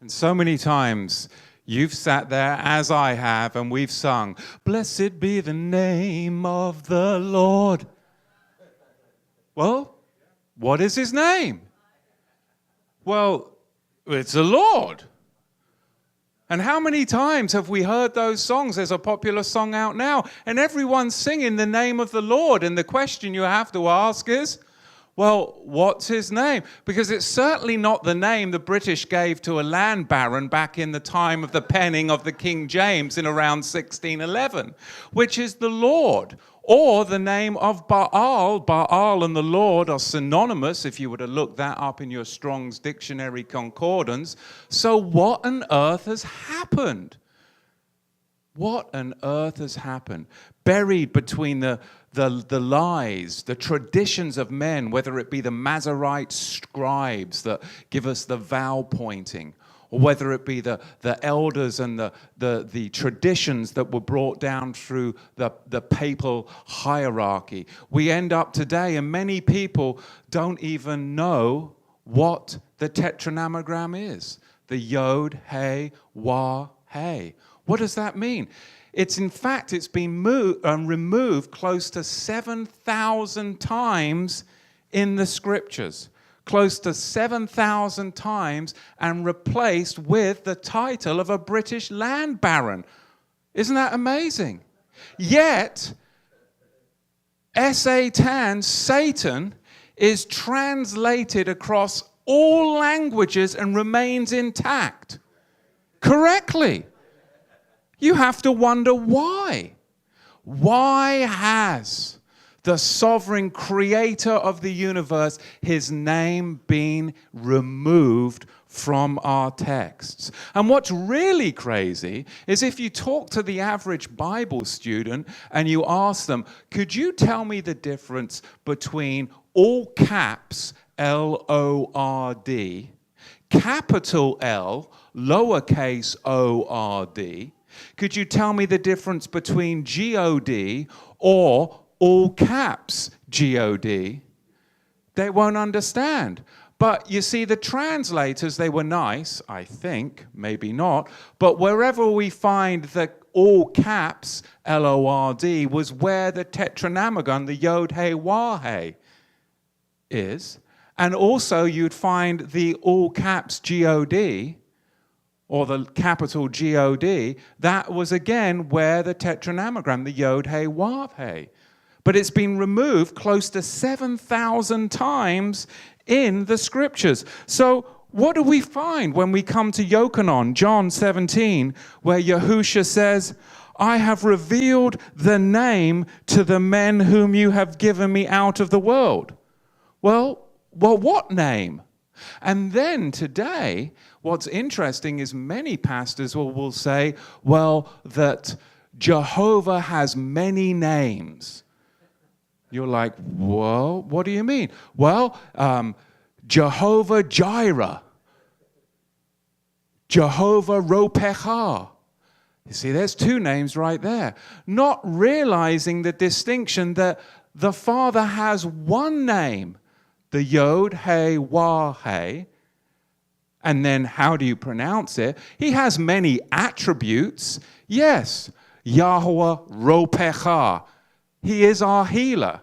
And so many times you've sat there, as I have, and we've sung, "Blessed be the name of the Lord." Well, what is his name? Well, it's the Lord. And how many times have we heard those songs? There's a popular song out now, and everyone's singing the name of the Lord. And the question you have to ask is, well, what's his name? Because it's certainly not the name the British gave to a land baron back in the time of the penning of the King James in around 1611, which is the Lord, or the name of Baal. Baal and the Lord are synonymous, if you were to look that up in your Strong's Dictionary Concordance. So what on earth has happened? What on earth has happened? Buried between the lies, the traditions of men, whether it be the Masoretic scribes that give us the vow pointing, or whether it be the elders and the traditions that were brought down through the papal hierarchy. We end up today, and many people don't even know what the tetragrammaton is. The Yod, He, Wah, He. What does that mean? It's been removed close to 7,000 times in the scriptures. Close to 7,000 times, and replaced with the title of a British land baron. Isn't that amazing? Yet, Satan is translated across all languages and remains intact. Correctly. You have to wonder why. Why has the sovereign creator of the universe, his name been removed from our texts? And what's really crazy is if you talk to the average Bible student and you ask them, could you tell me the difference between all caps L-O-R-D, capital L, lowercase o-r-d, could you tell me the difference between G-O-D or all caps G-O-D? They won't understand. But you see, the translators, they were nice, I think, maybe not, but wherever we find the all caps L-O-R-D was where the tetragrammaton, the Yod, He, Wah, He is. And also you'd find the all caps G-O-D, or the capital G-O-D, that was again where the tetragrammaton, the Yod, He, Wah, He. But it's been removed close to 7,000 times in the scriptures. So what do we find when we come to Yochanan, John 17, where Yahusha says, I have revealed the name to the men whom you have given me out of the world? Well, what name? And then today, what's interesting is many pastors will say, well, that Jehovah has many names. You're like, well, what do you mean? Well, Jehovah Jireh, Jehovah Ropecha. You see, there's two names right there. Not realizing the distinction that the Father has one name, the Yod, He, Wah, He. And then how do you pronounce it? He has many attributes. Yes, Yahweh Ropecha. He is our healer.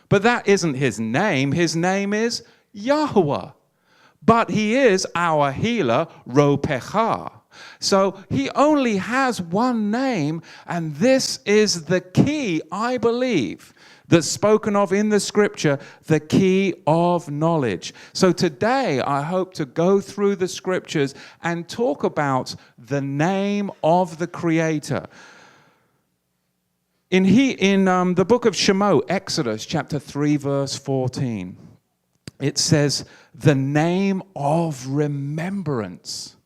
But that isn't his name. His name is Yahweh. But he is our healer, Ropecha. So he only has one name, and this is the key, I believe, that's spoken of in the scripture, the key of knowledge. So today I hope to go through the scriptures and talk about the name of the Creator. In the book of Shemot, Exodus chapter 3, verse 14, it says, the name of remembrance.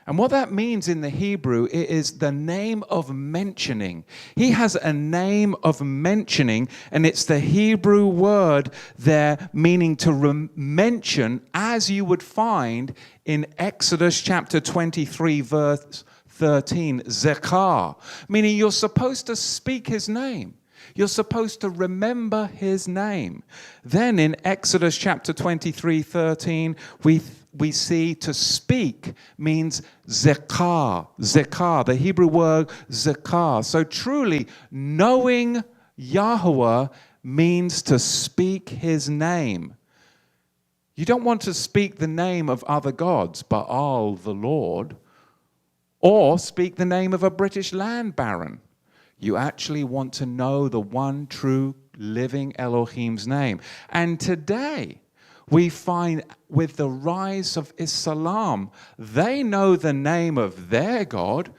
And what that means in the Hebrew, it is the name of mentioning. He has a name of mentioning, and it's the Hebrew word there meaning to mention, as you would find in Exodus chapter 23, verse 13, Zekar, meaning you're supposed to speak his name. You're supposed to remember his name. Then in Exodus chapter 23:13, we see to speak means zekar. Zekar, the Hebrew word zekar. So truly, knowing Yahweh means to speak his name. You don't want to speak the name of other gods, Baal, the Lord, or speak the name of a British land baron. You actually want to know the one true living Elohim's name. And today, we find with the rise of Islam, they know the name of their God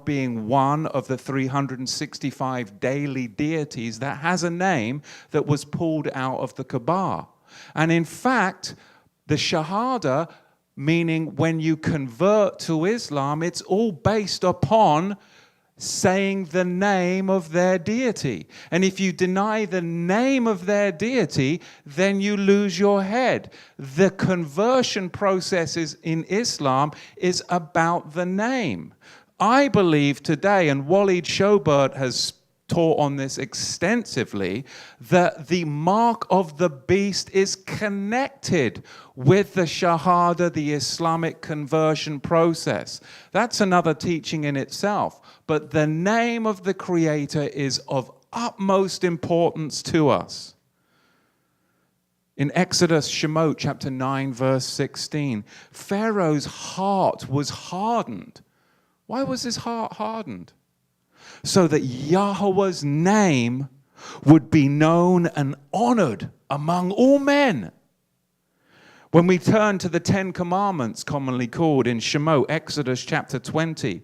being one of the 365 daily deities that has a name that was pulled out of the Kaaba. And in fact, the Shahada, meaning when you convert to Islam, it's all based upon saying the name of their deity. And if you deny the name of their deity, then you lose your head. The conversion processes in Islam is about the name. I believe today, and Waleed Shoberg has taught on this extensively, that the mark of the beast is connected with the Shahada, the Islamic conversion process. That's another teaching in itself. But the name of the Creator is of utmost importance to us. In Exodus Shemot chapter 9 verse 16, Pharaoh's heart was hardened. Why was his heart hardened? So that Yahweh's name would be known and honored among all men. When we turn to the 10 Commandments, commonly called in Shemot, Exodus chapter 20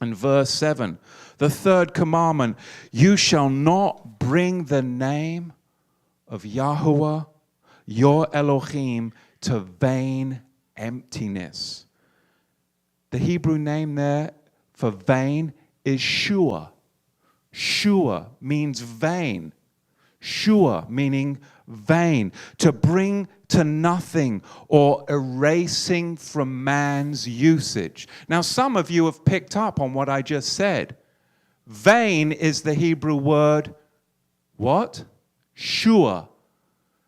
and verse 7, the third commandment, you shall not bring the name of Yahweh, your Elohim, to vain emptiness. The Hebrew name there for vain is shua. Shua means vain. Shua meaning vain. To bring to nothing or erasing from man's usage. Now, some of you have picked up on what I just said. Vain is the Hebrew word, what? Shua.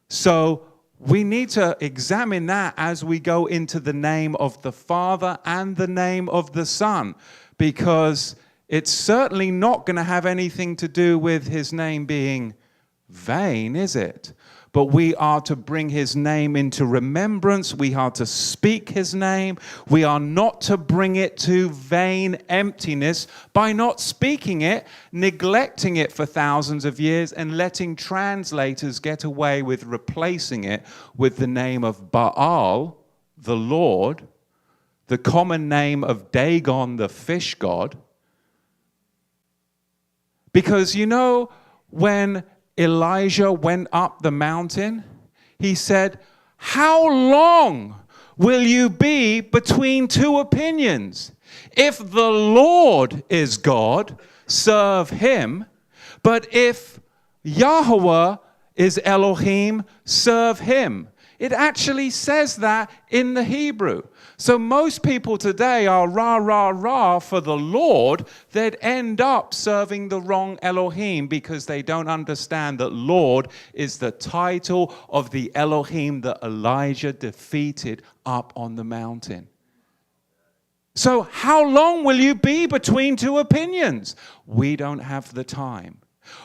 So we need to examine that as we go into the name of the Father and the name of the Son, because it's certainly not going to have anything to do with his name being vain, is it? But we are to bring his name into remembrance. We are to speak his name. We are not to bring it to vain emptiness by not speaking it, neglecting it for thousands of years, and letting translators get away with replacing it with the name of Baal, the Lord, the common name of Dagon, the fish god. Because you know, when Elijah went up the mountain, he said, how long will you be between two opinions? If the Lord is God, serve him. But if Yahweh is Elohim, serve him. It actually says that in the Hebrew. So most people today are rah, rah, rah for the Lord. They'd end up serving the wrong Elohim because they don't understand that Lord is the title of the Elohim that Elijah defeated up on the mountain. So how long will you be between two opinions? We don't have the time.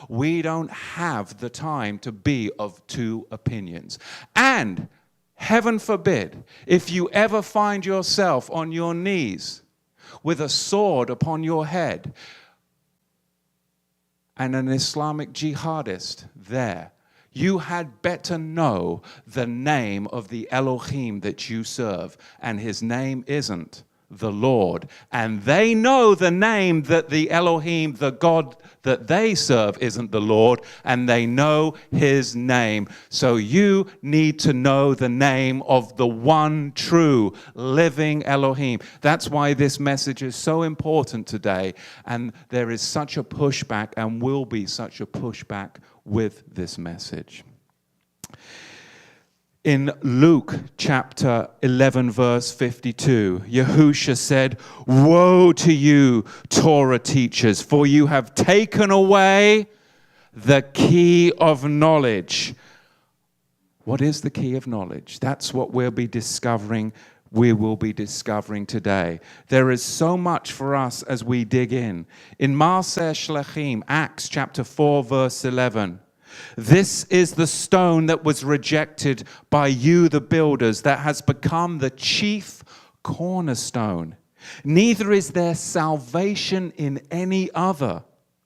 We don't have the time to be of two opinions. And heaven forbid, if you ever find yourself on your knees with a sword upon your head and an Islamic jihadist there, you had better know the name of the Elohim that you serve, and his name isn't the Lord. And they know the name that the Elohim, the God that they serve, isn't the Lord, and they know his name. So you need to know the name of the one true living Elohim. That's why this message is so important today, and there is such a pushback and will be such a pushback with this message. In Luke chapter 11, verse 52, Yahusha said, "Woe to you, Torah teachers, for you have taken away the key of knowledge." What is the key of knowledge? That's what we will be discovering today. There is so much for us as we dig in. In Maaseh Shlachim, Acts chapter 4, verse 11, "This is the stone that was rejected by you, the builders, that has become the chief cornerstone. Neither is there salvation in any other.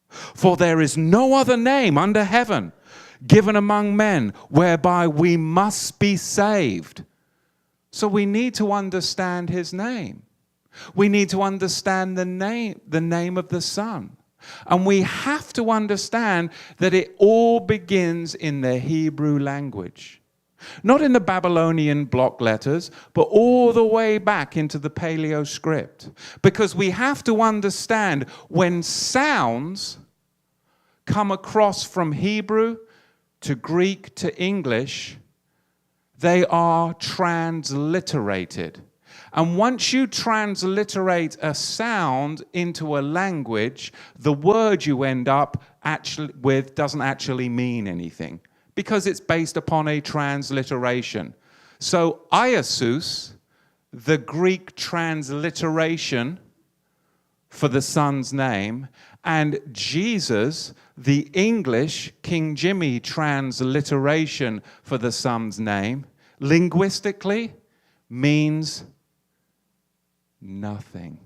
For there is no other name under heaven given among men whereby we must be saved." So we need to understand his name. We need to understand the name of the Son. And we have to understand that it all begins in the Hebrew language. Not in the Babylonian block letters, but all the way back into the paleo script. Because we have to understand when sounds come across from Hebrew to Greek to English, they are transliterated. And once you transliterate a sound into a language, the word you end up with doesn't actually mean anything because it's based upon a transliteration. So Iesus, the Greek transliteration for the Son's name, and Jesus, the English King Jimmy transliteration for the Son's name, linguistically means nothing.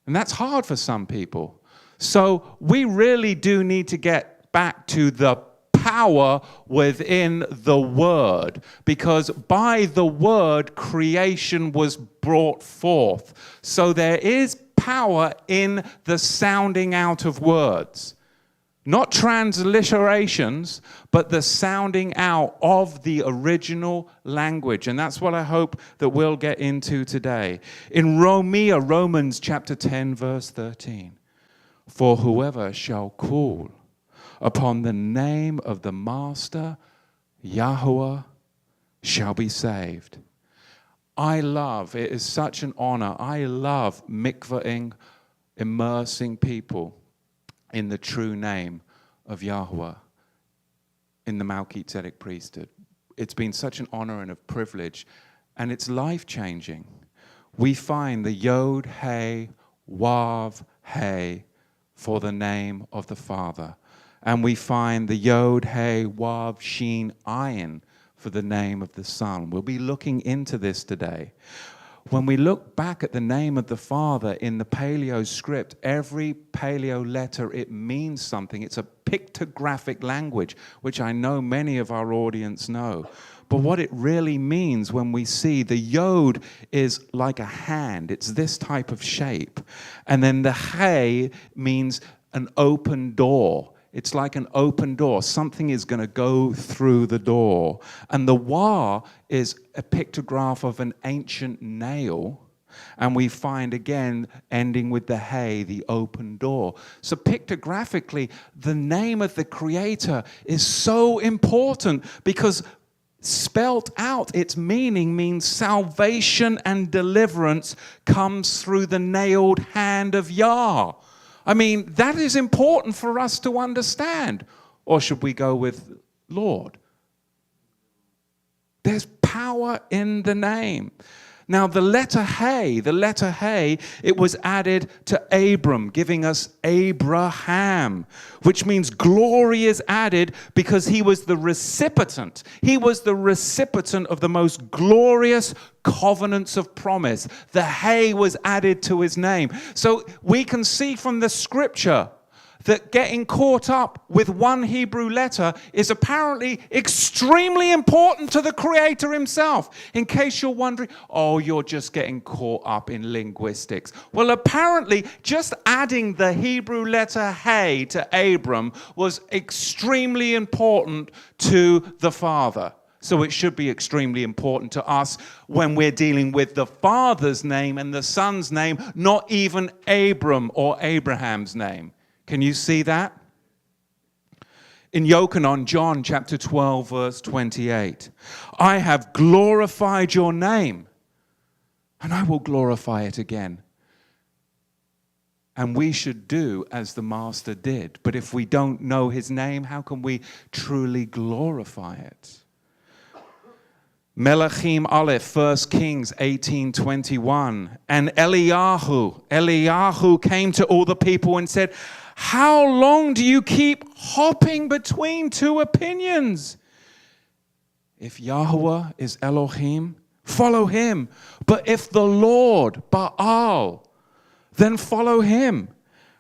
And that's hard for some people. So we really do need to get back to the power within the Word, because by the Word creation was brought forth. So there is power in the sounding out of words. Not transliterations, but the sounding out of the original language. And that's what I hope that we'll get into today. In Romans chapter 10, verse 13. "For whoever shall call upon the name of the Master, Yahuwah, shall be saved." It is such an honor. I love mikvahing, immersing people in the true name of Yahuwah in the Melchizedek priesthood. It's been such an honor and a privilege, and it's life-changing. We find the Yod, Hey, Wav, Hey for the name of the Father. And we find the Yod, Hey, Wav, Shin, Ayin for the name of the Son. We'll be looking into this today. When we look back at the name of the Father in the paleo script, every paleo letter, it means something. It's a pictographic language, which I know many of our audience know. But what it really means when we see the Yod is like a hand. It's this type of shape. And then the Hey means an open door. It's like an open door. Something is going to go through the door. And the Wa is a pictograph of an ancient nail. And we find again, ending with the Hey, the open door. So pictographically, the name of the Creator is so important because spelt out, its meaning means salvation and deliverance comes through the nailed hand of Yah. I mean, that is important for us to understand. Or should we go with Lord? There's power in the name. Now, the letter Hey, it was added to Abram, giving us Abraham, which means glory is added because he was the recipient. He was the recipient of the most glorious covenants of promise. The Hey was added to his name. So we can see from the scripture that getting caught up with one Hebrew letter is apparently extremely important to the Creator himself. In case you're wondering, oh, you're just getting caught up in linguistics. Well, apparently, just adding the Hebrew letter Hey to Abram was extremely important to the Father. So it should be extremely important to us when we're dealing with the Father's name and the Son's name, not even Abram or Abraham's name. Can you see that? In Yochanan, John chapter 12, verse 28, I have glorified your name, and I will glorify it again. And we should do as the Master did. But if we don't know his name, how can we truly glorify it? Melachim Aleph, 1 Kings 18:21. And Eliyahu came to all the people and said, how long do you keep hopping between two opinions? If Yahweh is Elohim, follow him. But if the Lord, Baal, then follow him.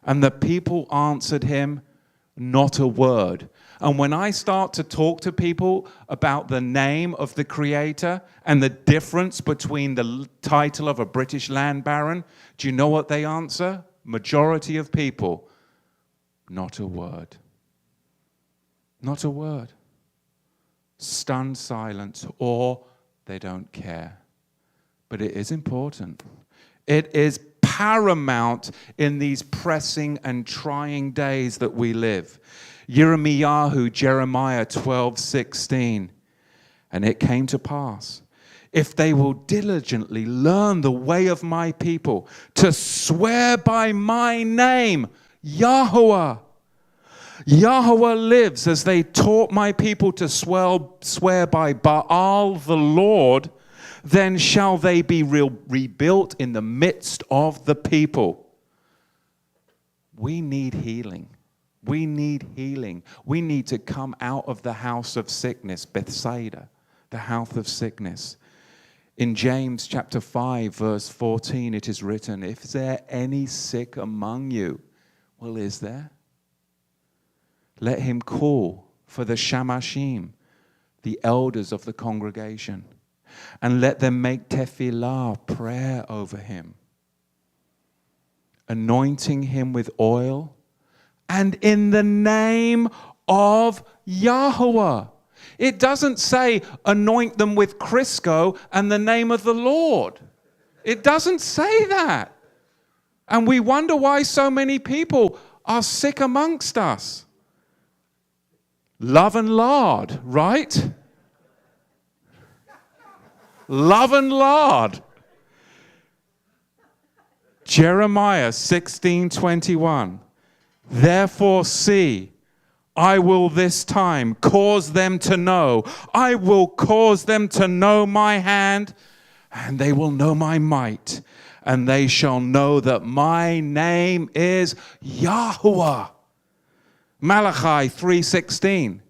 And the people answered him, not a word. And when I start to talk to people about the name of the Creator and the difference between the title of a British land baron, do you know what they answer? Majority of people, not a word. Not a word. Stunned silence, or they don't care. But it is important. It is paramount in these pressing and trying days that we live. Jeremiah 12:16. And it came to pass, if they will diligently learn the way of my people, to swear by my name, Yahweh. Yahweh lives, as they taught my people to swear by Baal the Lord, then shall they be rebuilt in the midst of the people. We need healing. We need healing. We need to come out of the house of sickness, Bethsaida, the house of sickness. In James chapter 5, verse 14, it is written, if there any sick among you, well, is there? Let him call for the Shamashim, the elders of the congregation, and let them make tefillah, prayer over him, anointing him with oil, and in the name of Yahweh. It doesn't say anoint them with Crisco and the name of the Lord. It doesn't say that. And we wonder why so many people are sick amongst us. Love and lard, right? Love and lard. Jeremiah 16:21. Therefore see, I will this time cause them to know. I will cause them to know my hand, and they will know my might, and they shall know that my name is Yahweh. Malachi 3:16.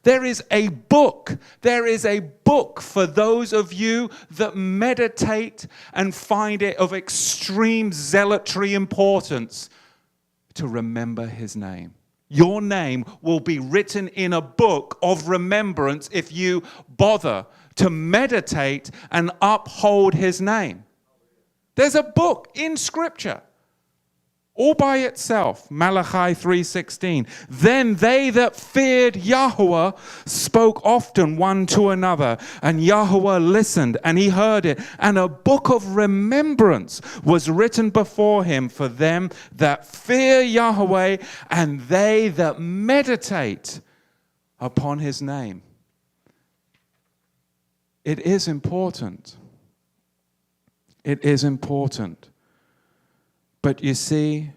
There is a book. There is a book for those of you that meditate and find it of extreme zealotry importance to remember his name. Your name will be written in a book of remembrance if you bother to meditate and uphold his name. There's a book in Scripture all by itself, Malachi 3:16. Then they that feared Yahweh spoke often one to another, and Yahweh listened, and he heard it. And a book of remembrance was written before him for them that fear Yahweh, and they that meditate upon his name. It is important. It is important. But you see,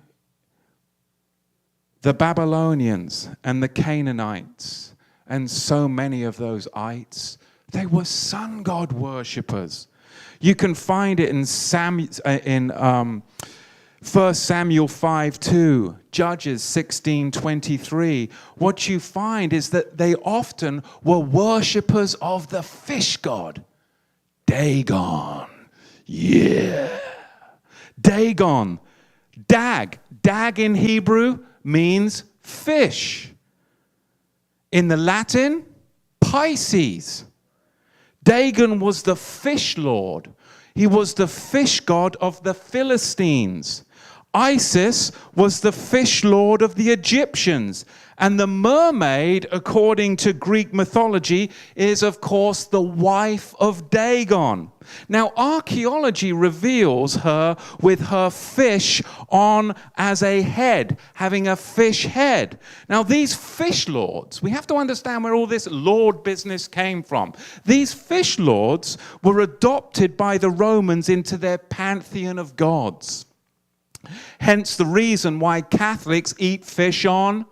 the Babylonians and the Canaanites and so many of those ites, they were sun god worshippers. You can find it in 1 Samuel 5:2, Judges 16:23. What you find is that they often were worshippers of the fish god, Dagon. Yeah. Dagon. Dag. Dag in Hebrew means fish. In the Latin, Pisces. Dagon was the fish lord. He was the fish god of the Philistines. Isis was the fish lord of the Egyptians. And the mermaid, according to Greek mythology, is, of course, the wife of Dagon. Now, archaeology reveals her with her fish on as a head, having a fish head. Now, these fish lords, we have to understand where all this lord business came from. These fish lords were adopted by the Romans into their pantheon of gods. Hence the reason why Catholics eat fish on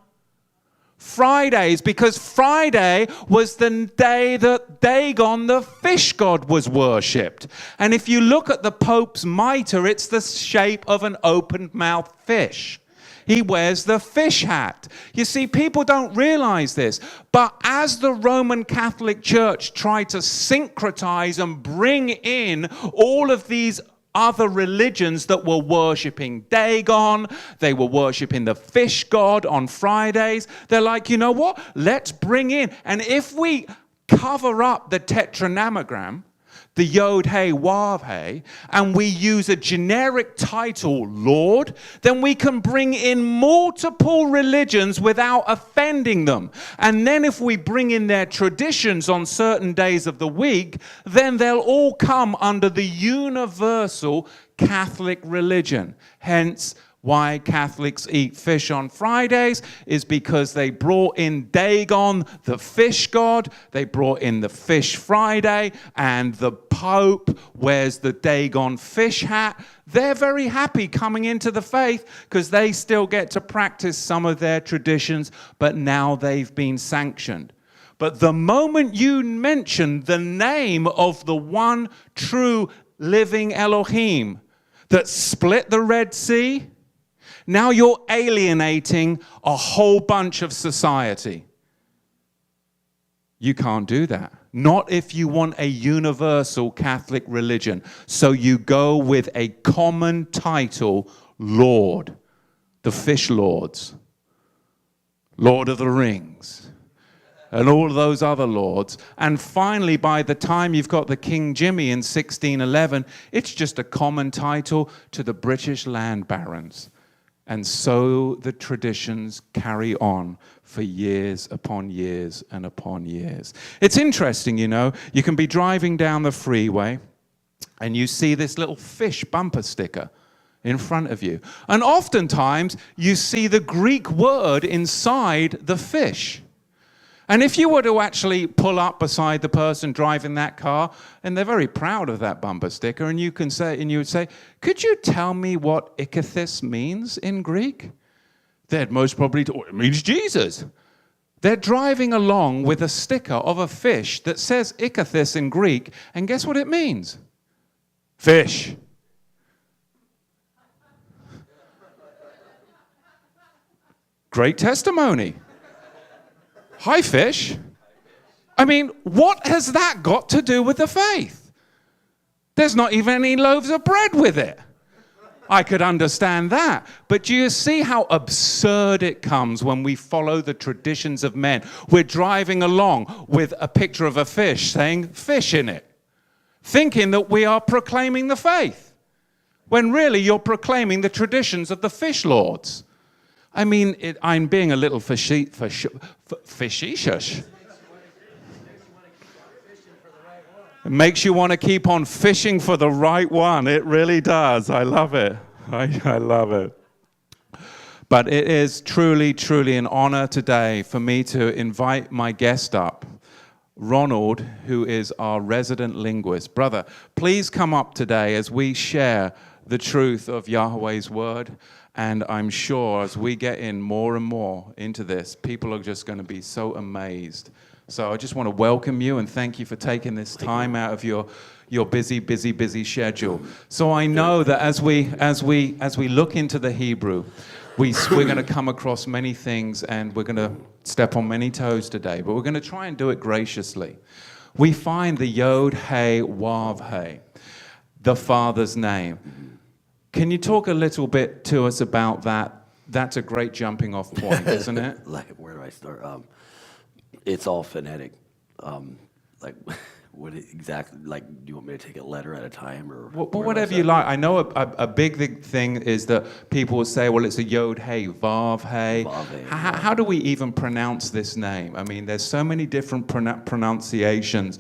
Fridays, because Friday was the day that Dagon, the fish god, was worshipped. And if you look at the Pope's mitre, it's the shape of an open-mouthed fish. He wears the fish hat. You see, people don't realize this, but as the Roman Catholic Church tried to syncretize and bring in all of these other religions that were worshipping Dagon, they were worshipping the fish god on Fridays. They're like, you know what? Let's bring in. And if we cover up the tetragrammaton, the Yod He Wav He, and we use a generic title, Lord, then we can bring in multiple religions without offending them. And then if we bring in their traditions on certain days of the week, then they'll all come under the universal Catholic religion. Hence, why Catholics eat fish on Fridays is because they brought in Dagon, the fish god. They brought in the Fish Friday, and the Pope wears the Dagon fish hat. They're very happy coming into the faith because they still get to practice some of their traditions, but now they've been sanctioned. But the moment you mention the name of the one true living Elohim that split the Red Sea, now you're alienating a whole bunch of society. You can't do that. Not if you want a universal Catholic religion. So you go with a common title, Lord. The fish lords. Lord of the Rings. And all of those other lords. And finally, by the time you've got the King Jimmy in 1611, it's just a common title to the British land barons. And so the traditions carry on for years upon years and upon years. It's interesting, you know, you can be driving down the freeway and you see this little fish bumper sticker in front of you. And oftentimes you see the Greek word inside the fish. And if you were to actually pull up beside the person driving that car, and they're very proud of that bumper sticker, and you would say, could you tell me what ikathis means in Greek? They'd most probably, it means Jesus. They're driving along with a sticker of a fish that says ikathis in Greek, and guess what it means? Fish. Great testimony. Hi, fish. I mean, what has that got to do with the faith? There's not even any loaves of bread with it. I could understand that. But do you see how absurd it comes when we follow the traditions of men? We're driving along with a picture of a fish saying fish in it, thinking that we are proclaiming the faith, when really you're proclaiming the traditions of the fish lords. I mean, I'm being a little facetious. It makes you want to keep on fishing for the right one. It really does. I love it. I love it. But it is truly, truly an honor today for me to invite my guest up, Ronald, who is our resident linguist. Brother, please come up today as we share the truth of Yahweh's word. And I'm sure as we get in more and more into this, people are just going to be so amazed. So I just want to welcome you and thank you for taking this time out of your busy schedule. So I know that as we look into the Hebrew, we're going to come across many things and we're going to step on many toes today, but we're going to try and do it graciously. We find the Yod He Wav He, the Father's name. Can you talk a little bit to us about that? That's a great jumping off point, isn't it? Like, where do I start? It's all phonetic. Like what exactly, like, do you want me to take a letter at a time, or? Well, whatever you like. I know a big thing is that people will say, well, it's a Yod Hey, Vav Hey. How do we even pronounce this name? I mean, there's so many different pronunciations.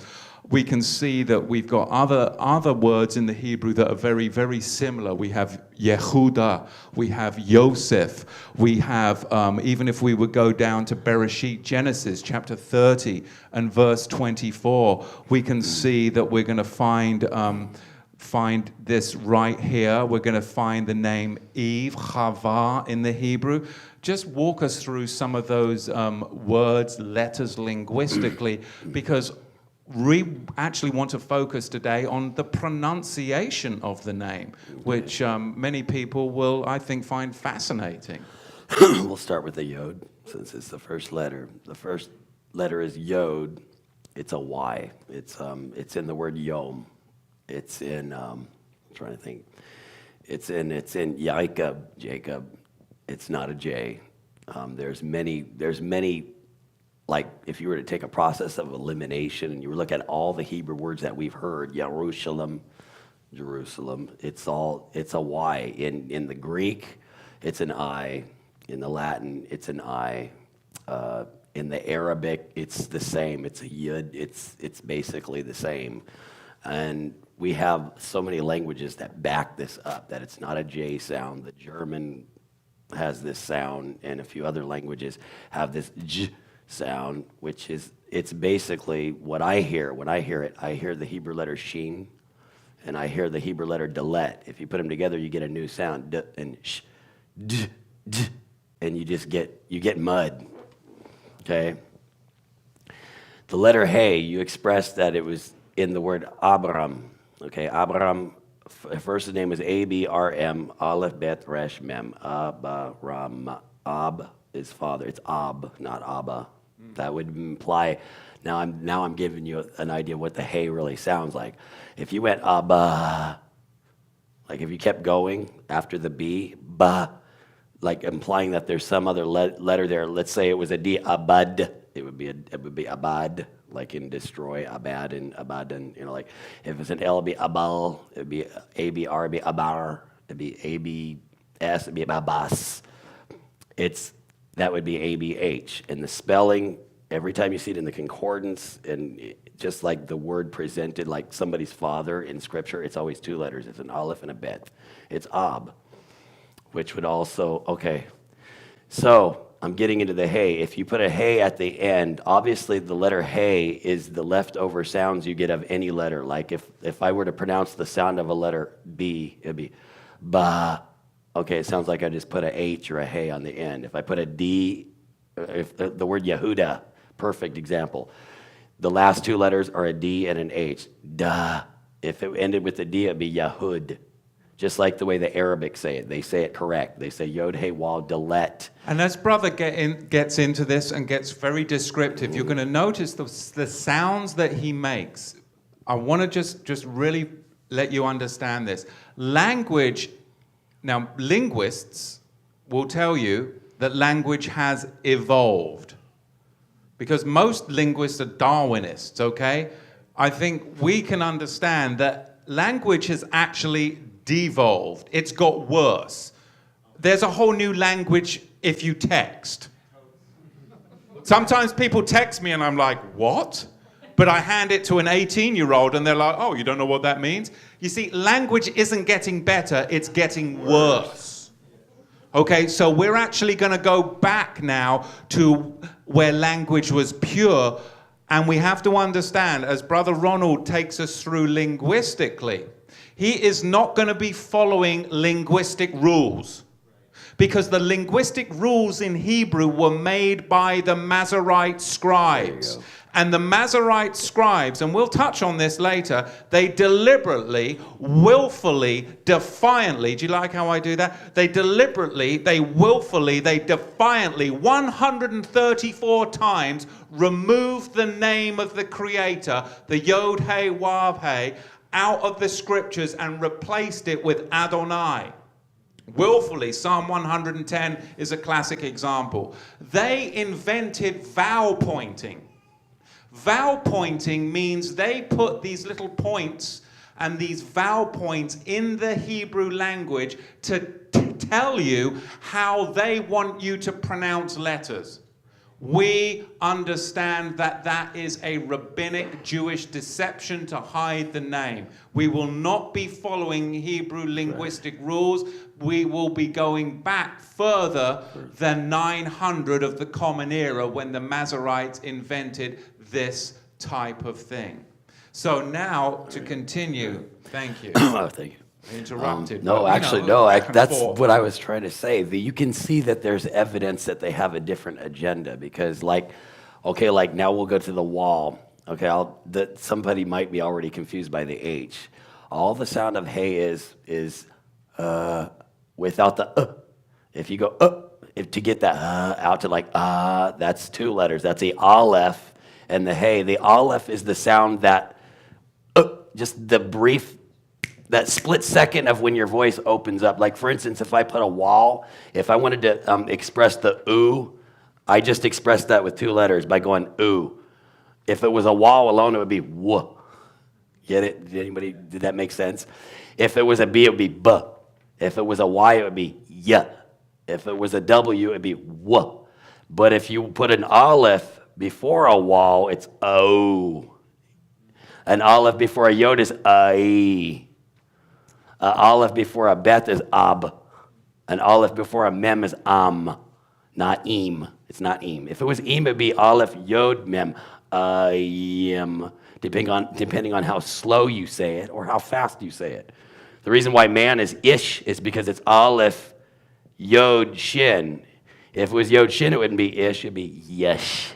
We can see that we've got other words in the Hebrew that are very, very similar. We have Yehuda, we have Yosef, we have, even if we would go down to Bereshit, Genesis chapter 30 and verse 24, we can see that we're going to find this right here. We're going to find the name Eve, Chava in the Hebrew. Just walk us through some of those words, letters linguistically, because we actually want to focus today on the pronunciation of the name, which many people will, I think, find fascinating. We'll start with the Yod, since it's the first letter. The first letter is Yod. It's a Y. It's in the word Yom. It's in, I'm trying to think. It's in Jacob. It's not a J. There's many. Like, if you were to take a process of elimination and you were to look at all the Hebrew words that we've heard, Jerusalem, it's a Y. In the Greek, it's an I. In the Latin, it's an I. In the Arabic, it's the same. It's a Yud. It's basically the same. And we have so many languages that back this up, that it's not a J sound. The German has this sound, and a few other languages have this J sound, which is, it's basically what I hear. When I hear it, I hear the Hebrew letter Shin, and I hear the Hebrew letter Dalet. If you put them together, you get a new sound, D and Sh, D, D, and you get mud, okay? The letter Hey, you expressed that it was in the word Abram, okay? Abram, first name is A-B-R-M, Aleph, Bet, Resh, Mem, Abaram, Ab is father. It's Ab, not Abba. That would imply, now I'm giving you an idea what the Hey really sounds like. If you went Abba, like if you kept going after the B, Ba, like implying that there's some other letter there. Let's say it was a D, Abad. It would be Abad, like in destroy, Abad and Abad, and like if it's an L, it'd be Abal. It'd be A-B-R, it'd be Abar. It'd be A-B-S, it'd be Babas. That would be A-B-H. And the spelling, every time you see it in the concordance, and just like the word presented, like somebody's father in Scripture, it's always two letters. It's an Aleph and a Bet. It's Ab, which would also, okay. So I'm getting into the Hey. If you put a Hey at the end, obviously the letter Hey is the leftover sounds you get of any letter. Like if I were to pronounce the sound of a letter B, it'd be Ba. Okay, it sounds like I just put a H or a Hey on the end. If I put a D, if the word Yehuda, perfect example. The last two letters are a D and an H. Duh. If it ended with a D, it'd be Yahud. Just like the way the Arabic say it. They say it correct. They say Yod, Hey, Waw, Dalet. And as brother gets into this and gets very descriptive, you're going to notice the sounds that he makes. I want to just really let you understand this. Language. Now, linguists will tell you that language has evolved, because most linguists are Darwinists, okay? I think we can understand that language has actually devolved. It's got worse. There's a whole new language if you text. Sometimes people text me and I'm like, what? But I hand it to an 18-year-old and they're like, oh, you don't know what that means? You see, language isn't getting better, it's getting worse. Okay, so we're actually going to go back now to where language was pure, and we have to understand, as Brother Ronald takes us through linguistically, he is not going to be following linguistic rules, because the linguistic rules in Hebrew were made by the Masoretic scribes. And the Masoretic scribes, and we'll touch on this later, they deliberately, willfully, defiantly, do you like how I do that? They deliberately, they willfully, they defiantly, 134 times removed the name of the Creator, the Yod Hey Wav Hey, out of the scriptures and replaced it with Adonai. Willfully. Psalm 110 is a classic example. They invented vowel pointing. Vowel pointing means they put these little points and these vowel points in the Hebrew language to tell you how they want you to pronounce letters. We understand that that is a rabbinic Jewish deception to hide the name. We will not be following Hebrew linguistic rules. We will be going back further than 900 of the Common Era when the Masoretes invented this type of thing. So now to continue, thank you. Oh, thank you. I interrupted. No, but, actually, that's what I was trying to say. You can see that there's evidence that they have a different agenda because, like now we'll go to the wall. Okay, somebody might be already confused by the H. All the sound of hey is without the If you go to get that out to like that's two letters. That's the aleph and the hey. The aleph is the sound that just the brief. That split second of when your voice opens up. Like, for instance, if I put a wall, if I wanted to express the ooh, I just expressed that with two letters by going ooh. If it was a wall alone, it would be wuh. Get it? Did that make sense? If it was a B, it would be buh. If it was a Y, it would be yeah. If it was a W, it would be wuh. But if you put an aleph before a wall, it's oh. An aleph before a yod is ay. An aleph before a bet is ab. An aleph before a mem is not im. It's not im. If it was im, it'd be aleph yod mem ayim. Depending on how slow you say it or how fast you say it. The reason why man is ish is because it's aleph yod shin. If it was yod shin, it wouldn't be ish. It'd be yesh,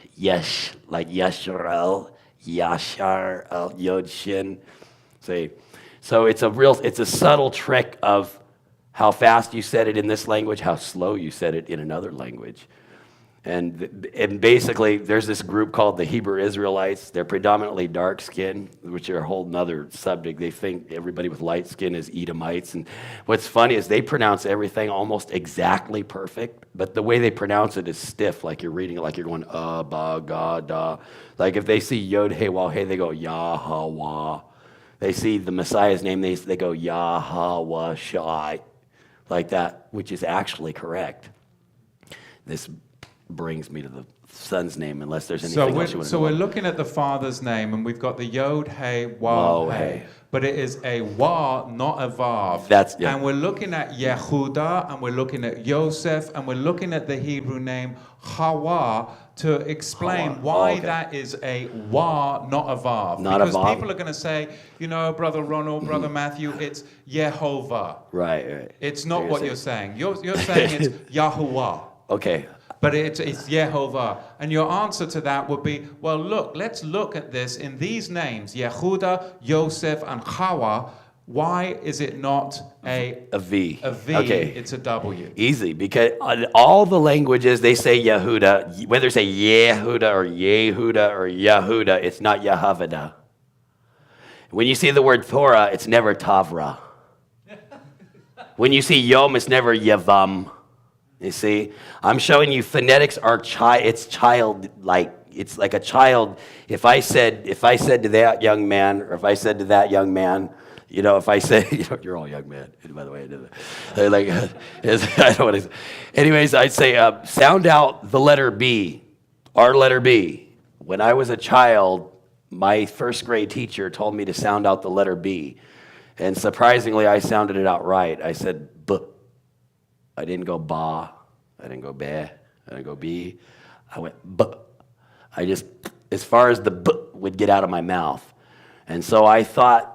like yasharel, yashar yod shin. See. So it's a subtle trick of how fast you said it in this language, how slow you said it in another language. And basically, there's this group called the Hebrew Israelites. They're predominantly dark skin, which are a whole nother subject. They think everybody with light skin is Edomites. And what's funny is they pronounce everything almost exactly perfect, but the way they pronounce it is stiff, like you're reading it like you're going, ba, ga, da. Like if they see Yod, Hey, Wah, Hey, they go, Yahweh. They see the Messiah's name, they go, Yahweh Shai, like that, which is actually correct. This brings me to the son's name, unless there's anything else you want to know. So we're looking at the father's name, and we've got the Yod, Hey, Wah, Hey. But it is a Wah, not a Vav. And we're looking at Yehuda, and we're looking at Yosef, and we're looking at the Hebrew name Hawa to explain why that is a Wah, not a Vav. Because people are going to say, Brother Ronald, Brother Matthew, it's Yehovah. Right. It's not what you're saying. You're saying it's Yahuwah. Okay. But it's Yehovah. And your answer to that would be, well, let's look at this in these names, Yehuda, Yosef, and Chawa. Why is it not a V? A V, okay. It's a W. Easy, because on all the languages, they say Yehuda. Whether they say Yehuda or Yehuda, it's not Yehavada. When you see the word Torah, it's never Tavra. When you see Yom, it's never Yavam. You see, I'm showing you phonetics are it's childlike. It's like a child. If I said to that young man, or if I said to that young man, if I say, you're all young man. By the way, I did that. I don't want to. Anyways, I'd say sound out the letter B, our letter B. When I was a child, my first grade teacher told me to sound out the letter B, and surprisingly, I sounded it out right. I said B. I didn't go ba, I didn't go ba, I didn't go b. I went b. I just, as far as the b would get out of my mouth. And so I thought,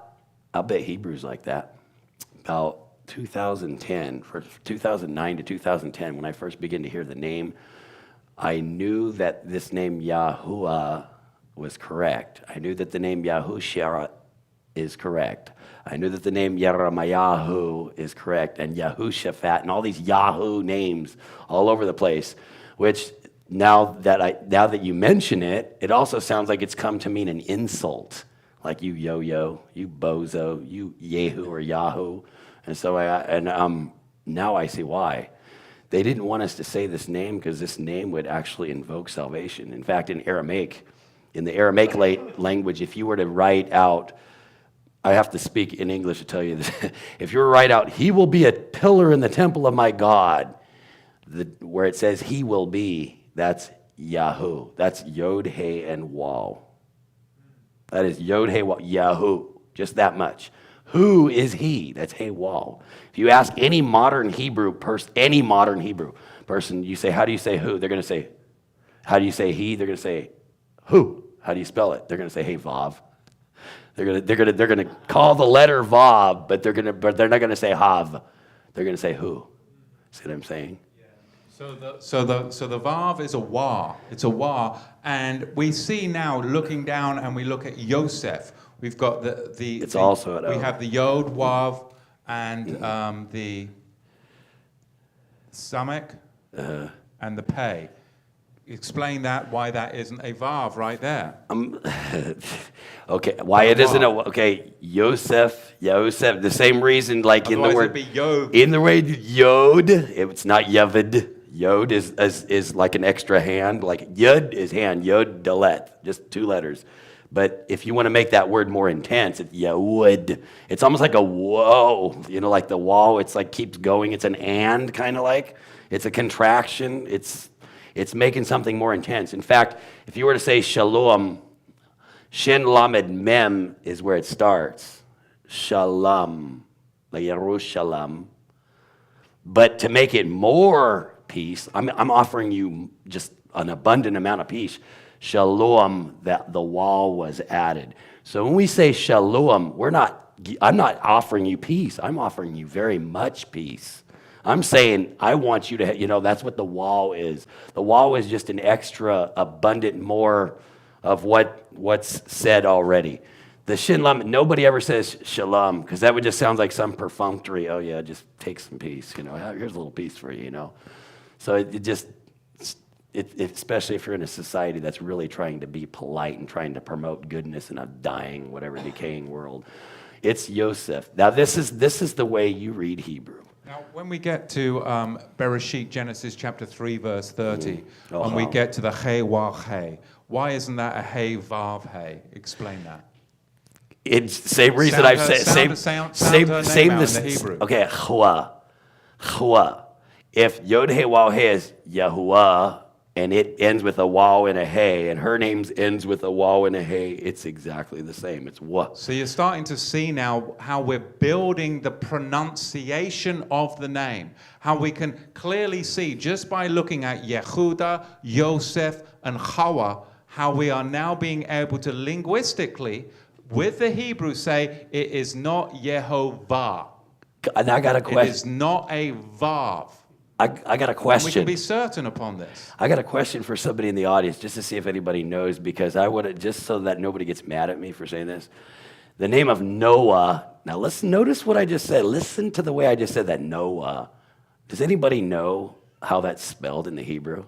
I'll bet Hebrew's like that. About 2010, from 2009 to 2010, when I first began to hear the name, I knew that this name Yahuwah was correct. I knew that the name Yahushua is correct. I knew that the name Yeremayahu is correct, and Yahushaphat, and all these Yahoo names all over the place, which now that you mention it, it also sounds like it's come to mean an insult, like you yo-yo, you bozo, you Yehu or Yahoo. And so now I see why. They didn't want us to say this name because this name would actually invoke salvation. In fact, in Aramaic, In the Aramaic language, if you were to write out, I have to speak in English to tell you this. If you were to write out, he will be a pillar in the temple of my God, where it says he will be, that's Yahoo. That's Yod, He, and Waw. That is Yod, He, Waw, Yahoo. Just that much. Who is he? That's He, Waw. If you ask any modern Hebrew person, you say, how do you say who? They're going to say, how do you say he? They're going to say, who? How do you spell it? They're going to say, hey, Vav. They're going to call the letter Vav, but they're not going to say Hav. They're going to say who. See what I'm saying? So the Vav is a Wa. It's a Wa, and we see now looking down, and we look at Yosef. We've got we have the Yod, Wav, and the Samek and the Pei. Explain that, why that isn't a Vav right there. Okay, why it isn't okay, Yosef, the same reason, like otherwise in the word, it'd be Yod. In the word Yod, it's not Yavid. Yod is like an extra hand, like Yud is hand, Yod, Dalet, just 2 letters. But if you want to make that word more intense, it's Yahud. It's almost like a whoa, like the wall, it's like keeps going. It's an and kind of like, it's a contraction. It's making something more intense. In fact, if you were to say shalom, Shin Lamed Mem is where it starts. Shalom, like Yerushalayim. But to make it more peace, I'm offering you just an abundant amount of peace. Shalom, that the wall was added. So when we say shalom, I'm not offering you peace. I'm offering you very much peace. I'm saying I want you to, that's what the wall is. The wall is just an extra abundant more of what's said already. The Shin Lam, nobody ever says shalom, because that would just sound like some perfunctory, oh yeah, just take some peace, here's a little peace for you, So especially if you're in a society that's really trying to be polite and trying to promote goodness in a dying, whatever, decaying world. It's Yosef. Now this is the way you read Hebrew. Now, when we get to Bereshit, Genesis chapter 3, verse 30, and we get to the He, Wa, He, why isn't that a He, Vav, He? Explain that. It's same reason I've said same this. Hebrew. Okay, Chua. If Yod He Waw He is Yahuwah, and it ends with a waw and a hey, and her name ends with a waw and a hey, it's exactly the same. It's what. So you're starting to see now how we're building the pronunciation of the name. How we can clearly see just by looking at Yehuda, Yosef, and Chawa, how we are now being able to linguistically, with the Hebrew, say it is not Yehovah. And I got a question. It is not a Vav. I got a question. And we can be certain upon this. I got a question for somebody in the audience, just to see if anybody knows, because I would, just so that nobody gets mad at me for saying this. The name of Noah. Now notice what I just said. Listen to the way I just said that, Noah. Does anybody know how that's spelled in the Hebrew?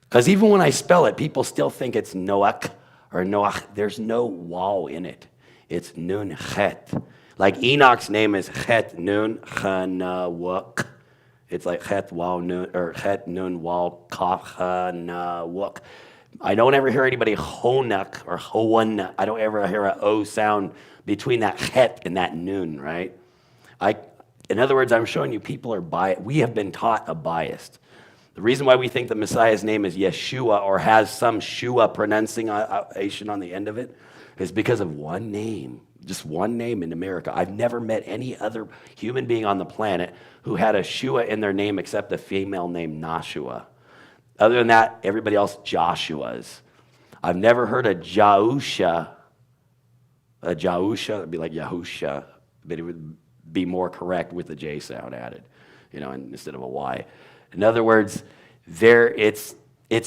Because even when I spell it, people still think it's Noach or Noach. There's no waw in it. It's Nun Chet. Like Enoch's name is Chet Nun Chanawak. It's like Chet Waw Nun or Chet Nun Waw Kaf Chanawak. I don't ever hear anybody Honak or Hoan. I don't ever hear an O sound between that Chet and that Nun, right? In other words, I'm showing you people are biased. We have been taught a biased. The reason why we think the Messiah's name is Yeshua or has some Shua pronunciation on the end of it is because of one name, just one name in America. I've never met any other human being on the planet who had a Shua in their name except a female named Nashua. Other than that, everybody else Joshuas. I've never heard a Jahusha. A Jahusha would be like Yahusha, but it would be more correct with the J sound added, instead of a Y. In other words, it's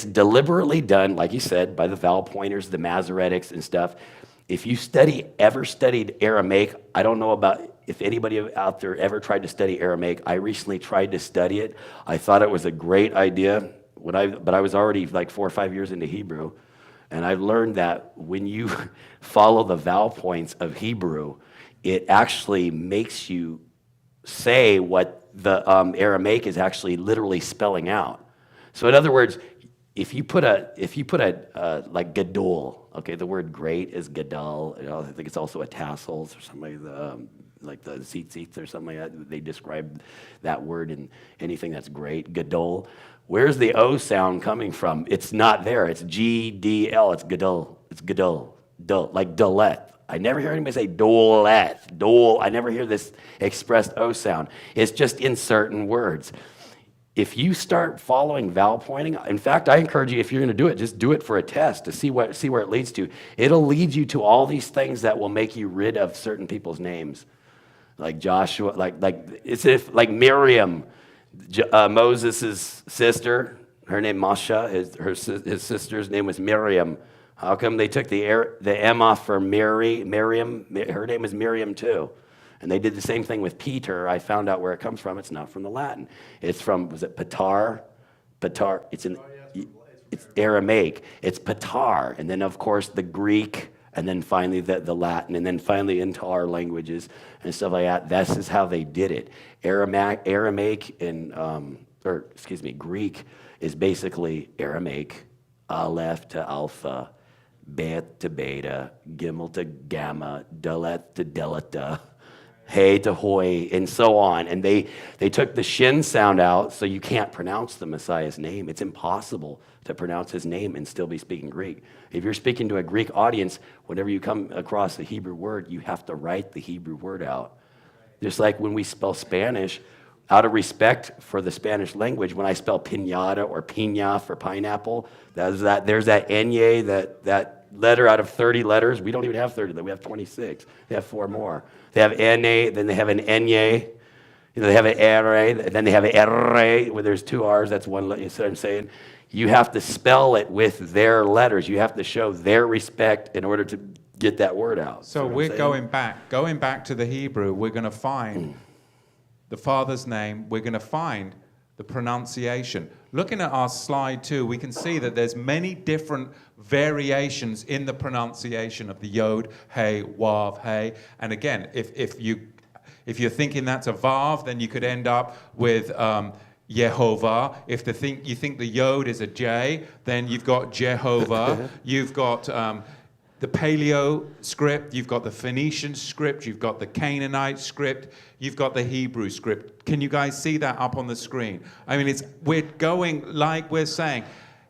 deliberately done, like you said, by the vowel pointers, the Masoretics and stuff. If you ever studied Aramaic, I don't know about if anybody out there ever tried to study Aramaic. I recently tried to study it. I thought it was a great idea, but I was already like 4 or 5 years into Hebrew, and I've learned that when you follow the vowel points of Hebrew, it actually makes you say what the Aramaic is actually literally spelling out. So in other words, if you put a like gadol, okay, the word great is gadol. I think it's also a tassels or something like the tzitzit or something like that. They describe that word in anything that's great, gadol. Where's the O sound coming from? It's not there. It's GDL. It's gadol. It's gadol. Dull, like doleth. I never hear anybody say doleth. Dol. I never hear this expressed O sound. It's just in certain words. If you start following vowel pointing, in fact, I encourage you, if you're going to do it, just do it for a test to see where it leads to. It'll lead you to all these things that will make you rid of certain people's names, like Joshua, like Miriam, Moses' sister. Her name Masha. His sister's name was Miriam. How come they took the M off for Miriam? Her name was Miriam too. And they did the same thing with Peter. I found out where it comes from. It's not from the Latin. It's from, was it Patar? Patar. It's Aramaic. It's Patar. And then, of course, the Greek, and then finally the Latin, and then finally into our languages and stuff like that. This is how they did it. Aramaic and, Greek is basically Aramaic, Aleph to Alpha, Bet to Beta, Gimel to Gamma, Dalet to Delta, Hey to Hoy, and so on. And they took the shin sound out, so you can't pronounce the Messiah's name. It's impossible to pronounce his name and still be speaking Greek. If you're speaking to a Greek audience, whenever you come across the Hebrew word, you have to write the Hebrew word out. Just like when we spell Spanish, out of respect for the Spanish language, when I spell piñata or piña for pineapple, there's that ñe, that letter out of 30 letters. We don't even have 30, we have 26. They have 4 more. They have N-A, then they have an N-ye, they have an R-A, then they have an R-A, where there's 2 R's, that's one letter, you see what I'm saying? You have to spell it with their letters. You have to show their respect in order to get that word out. So we're going back to the Hebrew. We're going to find the Father's name. We're going to find the pronunciation. Looking at our slide 2, we can see that there's many different variations in the pronunciation of the yod, hey, wav, hey. And again, if you're thinking that's a vav, then you could end up with Yehovah. If you think the yod is a J, then you've got Jehovah. You've got the paleo script, you've got the Phoenician script, you've got the Canaanite script, you've got the Hebrew script. Can you guys see that up on the screen? I mean, we're going, like we're saying,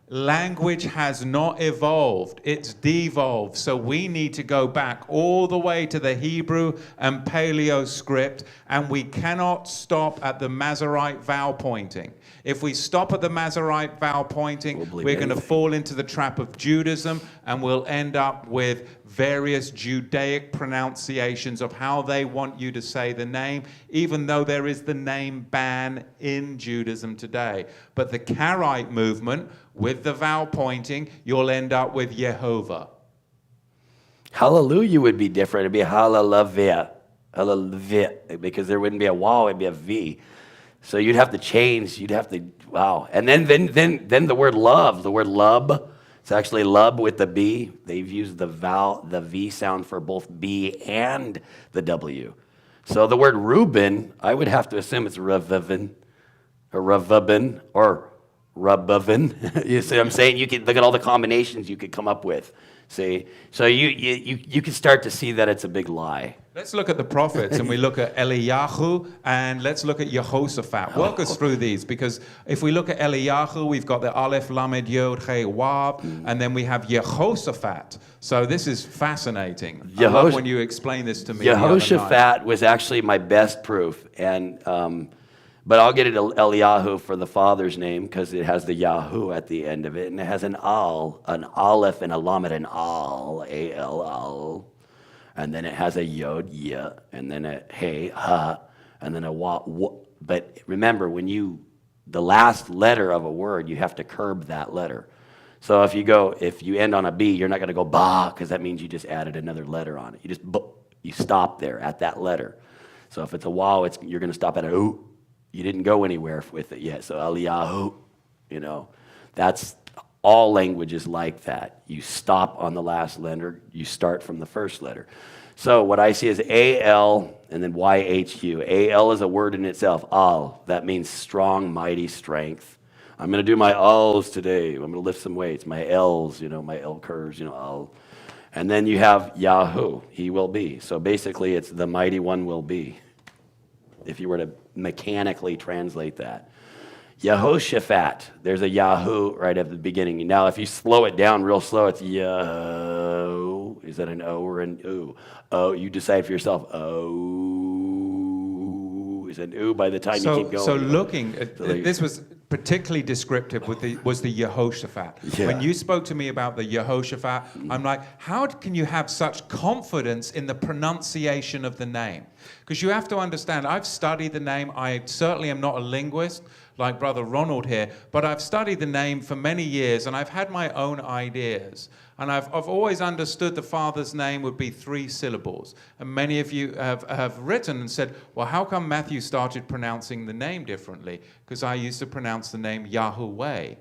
language has not evolved, it's devolved. So we need to go back all the way to the Hebrew and paleo script, and we cannot stop at the Masoretic vowel pointing. If we stop at the Masoretic vowel pointing, we're going to fall into the trap of Judaism, and we'll end up with various Judaic pronunciations of how they want you to say the name, even though there is the name ban in Judaism today. But the Karaite movement, with the vowel pointing, you'll end up with Yehovah. Hallelujah would be different. It'd be hallelujah, because there wouldn't be a waw, it'd be a V. So you'd have to change. Wow. And then the word love, the word lub. It's actually lub with the B. They've used the V sound for both B and the W. So the word Reuben, I would have to assume it's Revivin, or Revubin, or Rububin. You see what I'm saying? You can look at all the combinations you could come up with. See? So you can start to see that it's a big lie. Let's look at the prophets, and we look at Eliyahu, and let's look at Yehoshaphat. Walk us through these, because if we look at Eliyahu, we've got the Aleph, Lamed, Yod, He, Wab, and then we have Yehoshaphat. So this is fascinating. I love when you explain this to me. Yehoshaphat was actually my best proof, and but I'll get it Eliyahu for the father's name, because it has the Yahu at the end of it, and it has an Aleph, and a Lamed, an Al, A-L-L. And then it has a yod, yeah, and then a hey, ha, and then a wa. But remember, the last letter of a word, you have to curb that letter. So if you end on a B, you're not going to go ba, because that means you just added another letter on it. You stop there at that letter. So if it's a waw, you're going to stop at a oo. You didn't go anywhere with it yet. So Eliyahu, that's all languages like that. You stop on the last letter, you start from the first letter. So what I see is A-L and then Y-H-U. A-L is a word in itself, al. That means strong, mighty, strength. I'm going to do my L's today. I'm going to lift some weights. My L's, my L curves, I'll. And then you have Yahoo, he will be. So basically it's the mighty one will be, if you were to mechanically translate that. Yehoshaphat, there's a Yahoo right at the beginning. Now if you slow it down real slow, it's Yo. Is that an O or an Oo? Oh, you decide for yourself. Oh, is it an Oo by the time you keep going? So looking, this was particularly descriptive was the Yehoshaphat. Yeah. When you spoke to me about the Yehoshaphat, I'm like, how can you have such confidence in the pronunciation of the name? Because you have to understand, I've studied the name. I certainly am not a linguist like Brother Ronald here, but I've studied the name for many years, and I've had my own ideas. And I've always understood the Father's name would be 3 syllables. And many of you have written and said, well, how come Matthew started pronouncing the name differently? Because I used to pronounce the name Yahweh.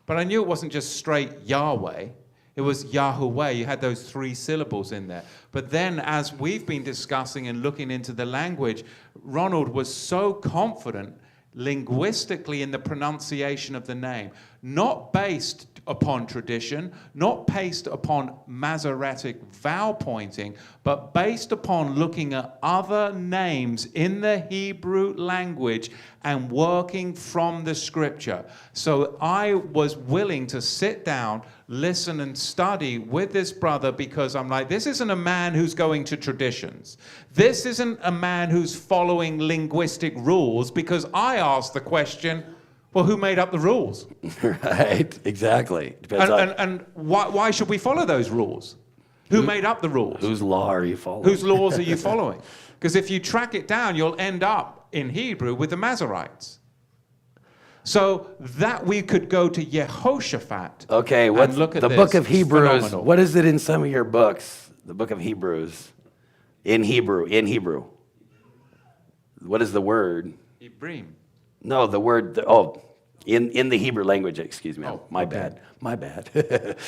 But I knew it wasn't just straight Yahweh. It was Yahweh. You had those 3 syllables in there. But then as we've been discussing and looking into the language, Ronald was so confident linguistically in the pronunciation of the name, not based upon tradition, not based upon Masoretic vowel pointing, but based upon looking at other names in the Hebrew language and working from the scripture. So I was willing to sit down, listen and study with this brother, because I'm like, this isn't a man who's going to traditions. This isn't a man who's following linguistic rules, because I asked the question, well, who made up the rules? Right, exactly. And why should we follow those rules? Who made up the rules? Whose law are you following? Whose laws are you following? Because if you track it down, you'll end up in Hebrew with the Masoretes. So that we could go to Yehoshaphat. Okay, what's look at the this. book of Hebrews? Phenomenal. What is it in some of your books? The book of Hebrews. In Hebrew. What is the word? Hebrew. No, the word, in the Hebrew language, excuse me. Oh, my okay. bad.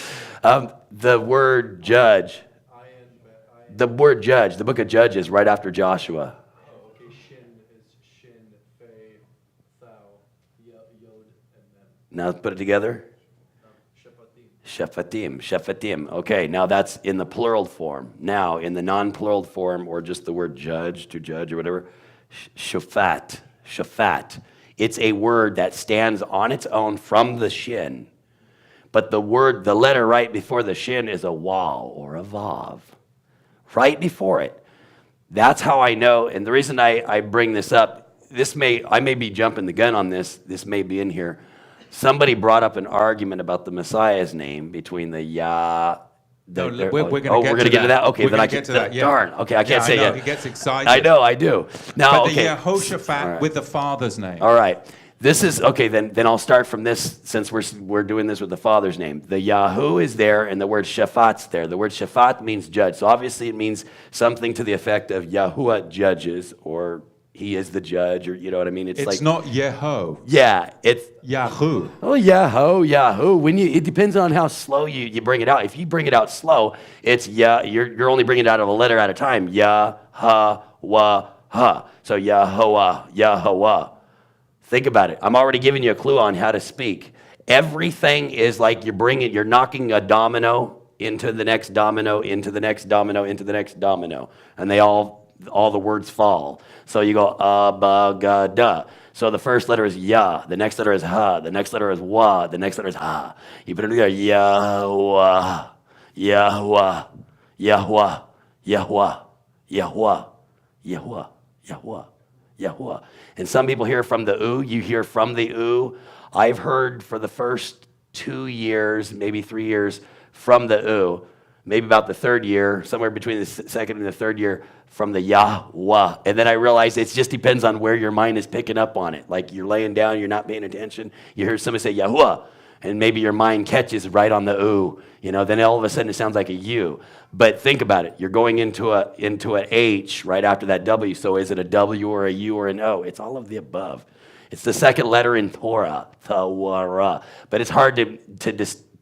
The word judge. The word judge, the book of Judges, right after Joshua. Oh, okay. Shin is shin, fe, thou, yod, and then Now let's put it together. Shephatim. Okay, now that's in the plural form. Now, in the non-plural form, or just the word judge, to judge or whatever, shaphat. It's a word that stands on its own from the shin. But the letter right before the shin is a waw or a vav. Right before it. That's how I know, and the reason I bring this up, I may be jumping the gun on this may be in here. Somebody brought up an argument about the Messiah's name between the Yah. We're going to get to that. Okay, we're then I get can. to that. Yeah. Darn. Okay, I can't say it yet. He gets excited. I know, I do. Now, But the okay. Yehoshaphat Right. with the Father's name. All right. This is okay. Then I'll start from this, since we're doing this with the Father's name. The Yahoo is there, and the word Shaphat's there. The word Shaphat means judge. So obviously it means something to the effect of Yahuwah judges, or he is the judge, or you know what I mean. It's like not Yeho. Yeah, it's Yahoo. Oh, Yahoo. It depends on how slow you bring it out. If you bring it out slow, it's you're only bringing it out of a letter at a time. Yah, ha, wah, ha. So Yahweh. Think about it. I'm already giving you a clue on how to speak. Everything is like you're knocking a domino into the next domino, into the next domino, into the next domino. And all the words fall. So you go, ba, ga, da. So the first letter is ya, the next letter is ha, the next letter is wa, the next letter is ha. You put it together, Yahweh, Yahweh, Yahweh, Yahweh, Yahweh, Yahweh, Yahweh, Yahweh. And some people hear from the oo, you hear from the oo. I've heard for the first 2 years, maybe 3 years, from the oo. Maybe about the third year, somewhere between the second and the third year, from the Yahweh. And then I realized it just depends on where your mind is picking up on it. Like you're laying down, you're not paying attention. You hear somebody say Yahuwah, and maybe your mind catches right on the oo. Then all of a sudden it sounds like a U. But think about it. You're going into an H right after that W. So is it a W or a U or an O? It's all of the above. It's the second letter in Torah, Tawara. But it's hard to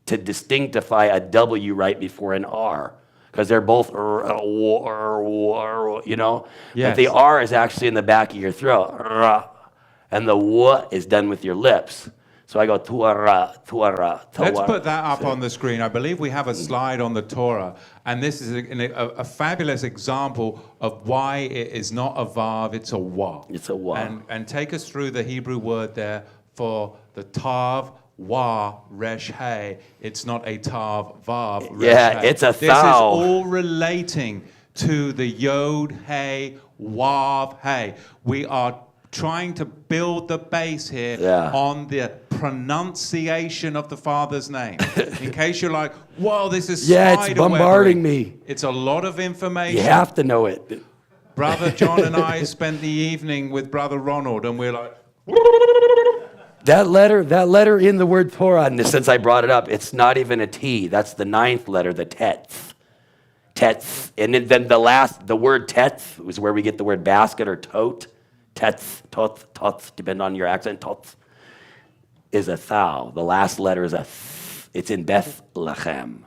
distinctify a W right before an R, because they're both, Yes. But the R is actually in the back of your throat, and the W is done with your lips. So I go Torah. Let's put that up on the screen. I believe we have a slide on the Torah, and this is a fabulous example of why it is not a vav, it's a wa. It's a wa. And take us through the Hebrew word there for the tav, wa, resh, hey. It's not a tav, vav, resh, Yeah, hey. it's a This is thou. all relating to the yod, hey, wav, hey. We are trying to build the base here on the pronunciation of the Father's name. In case you're like, whoa, this is it's bombarding me. It's a lot of information. You have to know it. Brother John and I spent the evening with Brother Ronald, and we're like, That letter in the word Torah, and since I brought it up, it's not even a T. That's the 9th letter, the tetz. Tetz. And then the word tetz is where we get the word basket or tote. Tetz, tots, depending on your accent, tots, is a thou. The last letter is a th. It's in Bethlehem,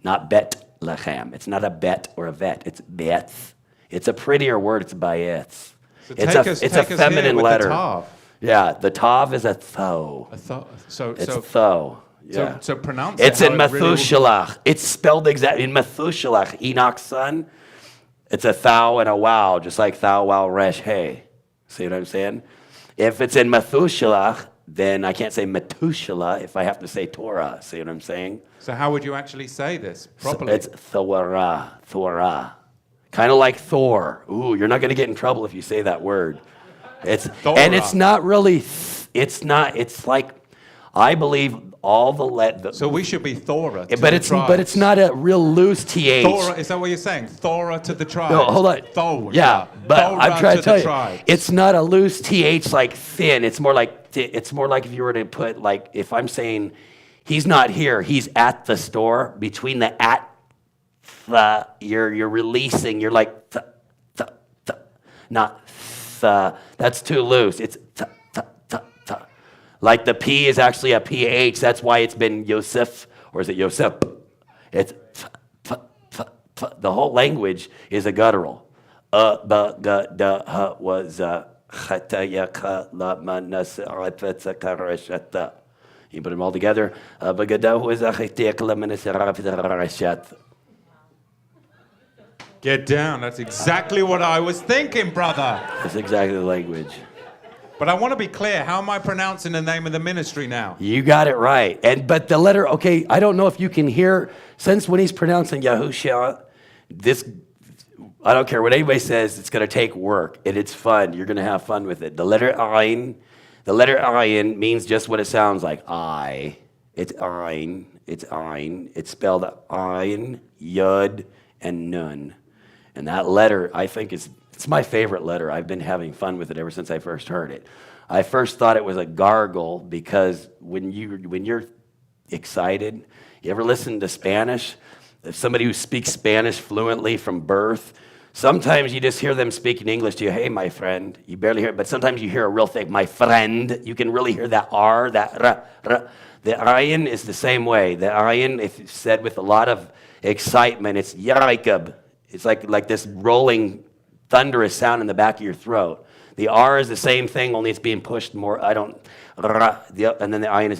not Betlehem. It's not a bet or a vet. It's Beth. It's a prettier word. It's bayetz. so It's a feminine letter. The tav. Yeah, the tav is a tho. It's tho. Yeah. So pronounce it's it in how it really Methuselah. It's spelled exactly in Methuselah, Enoch's son. It's a thou and a wow, just like thou, wow, resh, hey. See what I'm saying? If it's in Methuselah, then I can't say Methuselah if I have to say Torah. See what I'm saying? So how would you actually say this properly? So it's Thorah. Kind of like Thor. Ooh, you're not going to get in trouble if you say that word. It's and it's not really. It's not. It's like I believe all the So we should be Thora. but it's not a real loose th. Thora, is that what you're saying? Thora to the tribes. No, hold on. Thora. Yeah, but Thora I'm trying to tell you, tribes. it's not a loose th like thin. It's more like if you were to put like if I'm saying he's not here, he's at the store. Between the at the you're releasing. You're like not the. That's too loose. It's like the P is actually a PH. That's why it's been Yosef, or is it Yosef? It's the whole language is a guttural. Was you put them all together. Get down. That's exactly what I was thinking, brother. That's exactly the language. But I want to be clear. How am I pronouncing the name of the ministry now? You got it right. But the letter, okay, I don't know if you can hear, since when he's pronouncing Yahushua, I don't care what anybody says, it's going to take work, and it's fun. You're going to have fun with it. The letter Ayin means just what it sounds like. I. It's Ayin. It's Ayin. It's spelled Ayin, Yud, and Nun. And that letter, I think, it's my favorite letter. I've been having fun with it ever since I first heard it. I first thought it was a gargle because when you're excited, you ever listen to Spanish? If somebody who speaks Spanish fluently from birth, sometimes you just hear them speaking English to you. Hey, my friend. You barely hear it, but sometimes you hear a real thing. My friend. You can really hear that R, that R. The ayin is the same way. The ayin, if said with a lot of excitement, it's yarikab. It's like this rolling, thunderous sound in the back of your throat. The R is the same thing, only it's being pushed more. And then the ayin is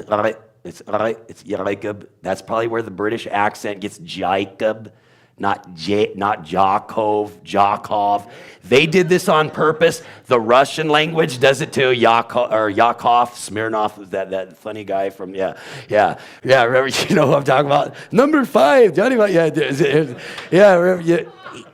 it's yarikab. That's probably where the British accent gets Jacob, not Jakov. They did this on purpose. The Russian language does it too. Yakov, Smirnov, that funny guy from Remember, you know who I'm talking about? Number 5, Johnny.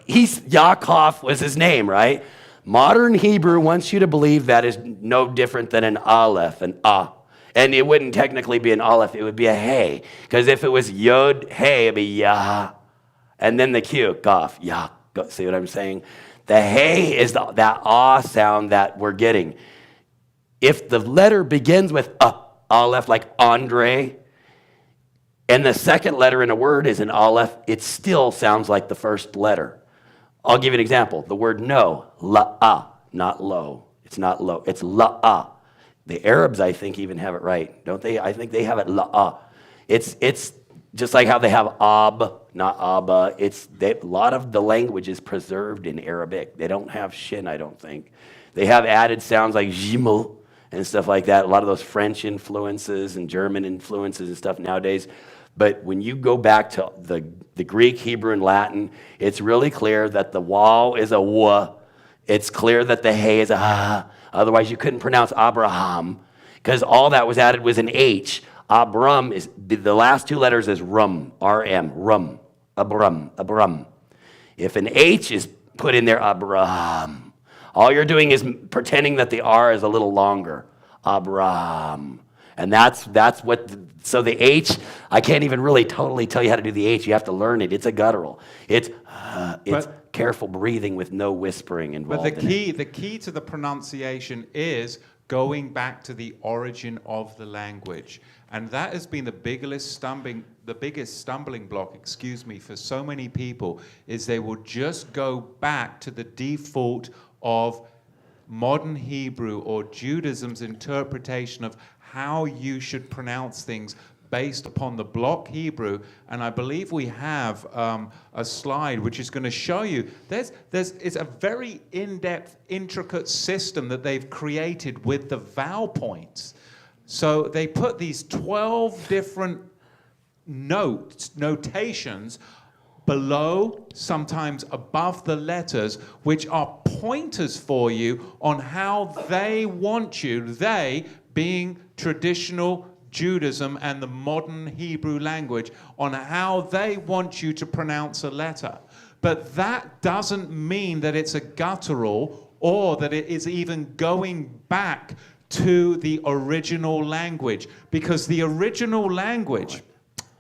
Yakov was his name, right? Modern Hebrew wants you to believe that is no different than an aleph, an ah. And it wouldn't technically be an aleph, it would be a hey. Because if it was yod, hey, it'd be yah. And then the Q, gaf, yah. See what I'm saying? The hey is that ah sound that we're getting. If the letter begins with aleph, like Andre, and the second letter in a word is an aleph, it still sounds like the first letter. I'll give you an example. The word no, la-ah, not low. It's not low, it's la-ah. The Arabs, I think, even have it right, don't they? I think they have it la-ah. It's just like how they have ab, not abba. A lot of the language is preserved in Arabic. They don't have shin, I don't think. They have added sounds like jimel and stuff like that. A lot of those French influences and German influences and stuff nowadays. But when you go back to the Greek, Hebrew, and Latin, it's really clear that the waw is a w. It's clear that the hey is a ha. Otherwise, you couldn't pronounce Abraham, because all that was added was an H. Abram is, the last two letters is rum, R-M, rum, Abram. If an H is put in there, Abraham, all you're doing is pretending that the R is a little longer, Abraham. And that's what, so the H, I can't even really totally tell you how to do the H. You have to learn it. It's a guttural. It's careful breathing with no whispering involved. But the key to the pronunciation is going back to the origin of the language. And that has been the biggest stumbling block, for so many people, is they will just go back to the default of modern Hebrew or Judaism's interpretation of how you should pronounce things based upon the block Hebrew. And I believe we have a slide which is going to show you it's a very in-depth, intricate system that they've created with the vowel points. So they put these 12 different notations below, sometimes above the letters, which are pointers for you on how they want you, they being traditional Judaism and the modern Hebrew language, on how they want you to pronounce a letter. But that doesn't mean that it's a guttural or that it is even going back to the original language, because the original language,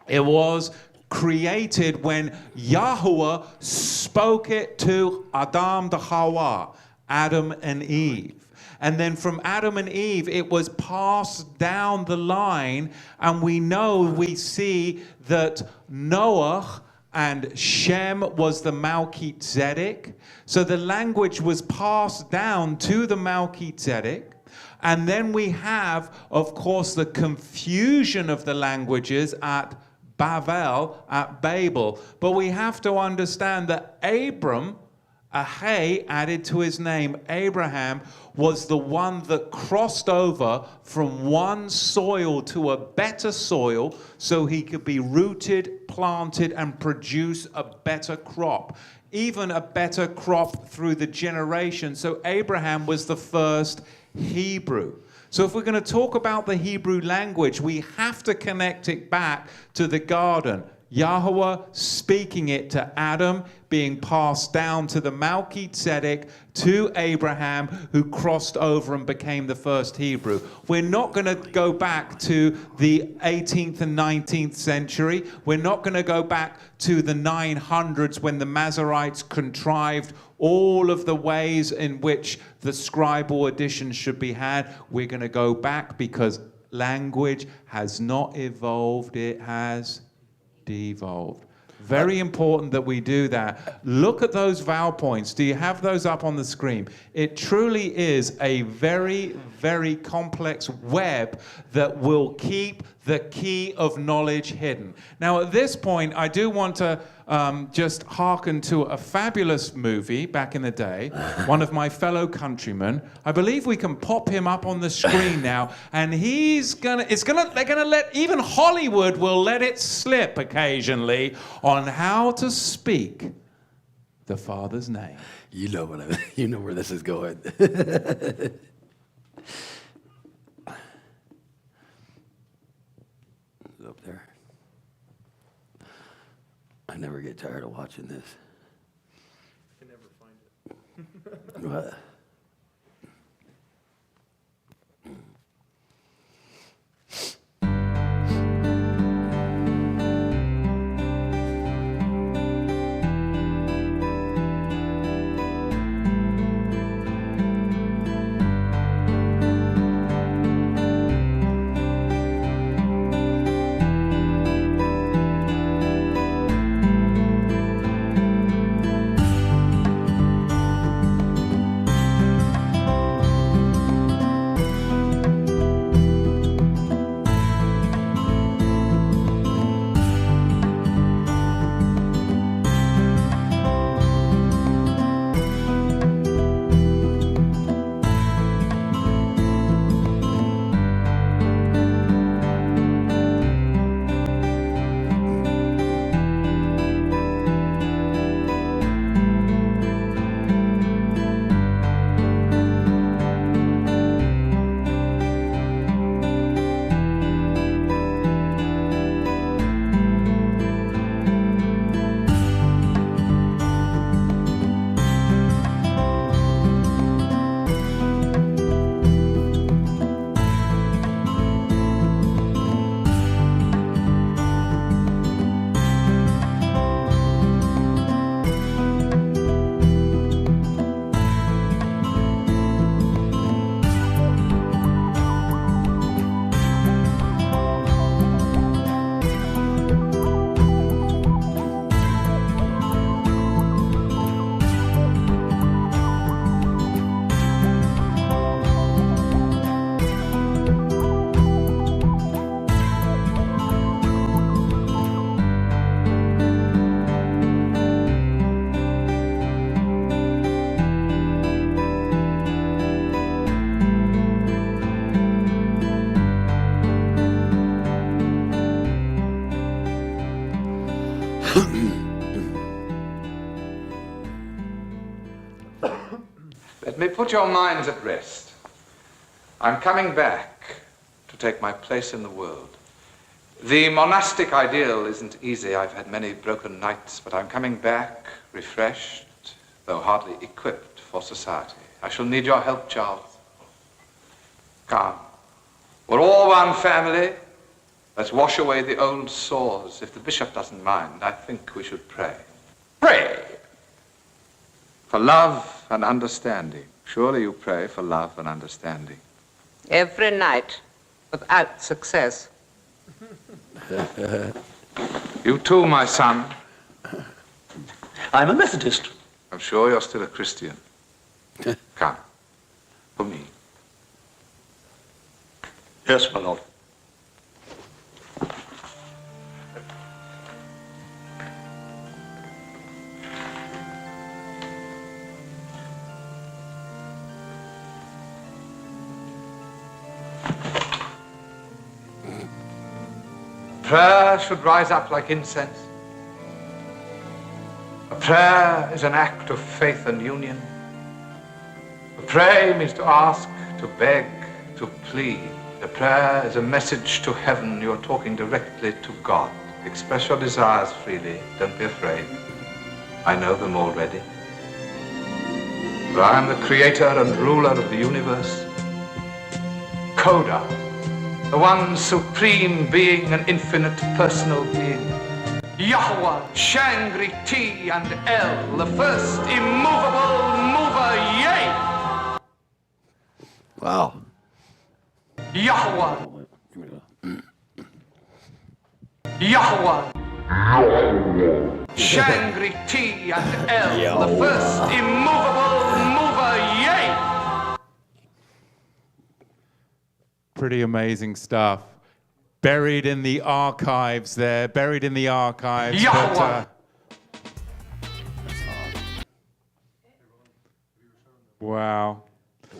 it was created when Yahweh spoke it to Adam and Hawa, Adam and Eve. And then from Adam and Eve, it was passed down the line, and we see that Noah and Shem was the Melchizedek. So the language was passed down to the Melchizedek. And then we have, of course, the confusion of the languages at Babel, at Babel. But we have to understand that Abram, a hey added to his name, Abraham, was the one that crossed over from one soil to a better soil so he could be rooted, planted, and produce a better crop. Even a better crop through the generations. So Abraham was the first Hebrew. So if we're going to talk about the Hebrew language, we have to connect it back to the garden. Yahweh speaking it to Adam, being passed down to the Melchizedek, to Abraham, who crossed over and became the first Hebrew. We're not going to go back to the 18th and 19th century. We're not going to go back to the 900s when the Masoretes contrived all of the ways in which the scribal edition should be had. We're going to go back because language has not evolved, it has devolved. Very important that we do that. Look at those vowel points. Do you have those up on the screen? It truly is a very, very complex web that will keep the key of knowledge hidden. Now, at this point, I do want to just hearken to a fabulous movie back in the day, one of my fellow countrymen. I believe we can pop him up on the screen now, and they're gonna let, even Hollywood will let it slip occasionally on how to speak the Father's name. You know where this is going. Up there. I never get tired of watching this. I can never find it. What? Let me put your minds at rest. I'm coming back to take my place in the world. The monastic ideal isn't easy. I've had many broken nights, but I'm coming back refreshed, though hardly equipped for society. I shall need your help, Charles. Come. We're all one family. Let's wash away the old sores. If the bishop doesn't mind, I think we should pray. Pray! For love and understanding. Surely you pray for love and understanding. Every night, without success. You too, my son. I'm a Methodist. I'm sure you're still a Christian. Come. For me. Yes, my lord. Prayer should rise up like incense. A prayer is an act of faith and union. To pray means to ask, to beg, to plead. A prayer is a message to heaven. You're talking directly to God. Express your desires freely. Don't be afraid. I know them already. For I am the creator and ruler of the universe. Koda. The one supreme being, an infinite personal being. Yahweh, Shangri, T, and L, the first immovable mover, yea! Wow. Yahweh, Here we go. Yahweh, Shangri, T, and L, the first immovable mover, yea! Pretty amazing stuff. Buried in the archives there, buried in the archives. Yahweh. Wow.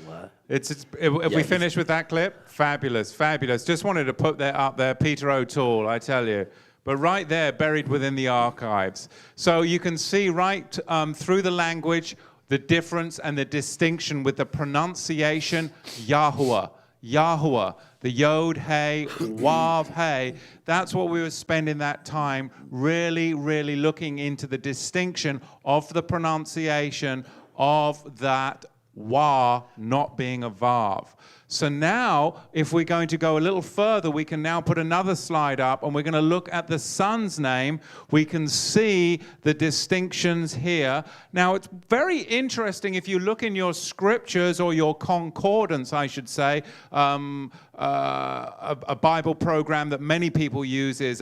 What? If Yeah, we finish with that clip, fabulous, fabulous. Just wanted to put that up there, Peter O'Toole, I tell you. But right there, buried within the archives. So you can see right through the language, the difference and the distinction with the pronunciation, Yahuwah. Yahuwah, the Yod, Hey, Wav, Hey. That's what we were spending that time really, really looking into the distinction of the pronunciation of that Wah not being a Vav. So now, if we're going to go a little further, we can now put another slide up and we're going to look at the son's name. We can see the distinctions here. Now, it's very interesting if you look in your scriptures or your concordance, I should say, a Bible program that many people use is,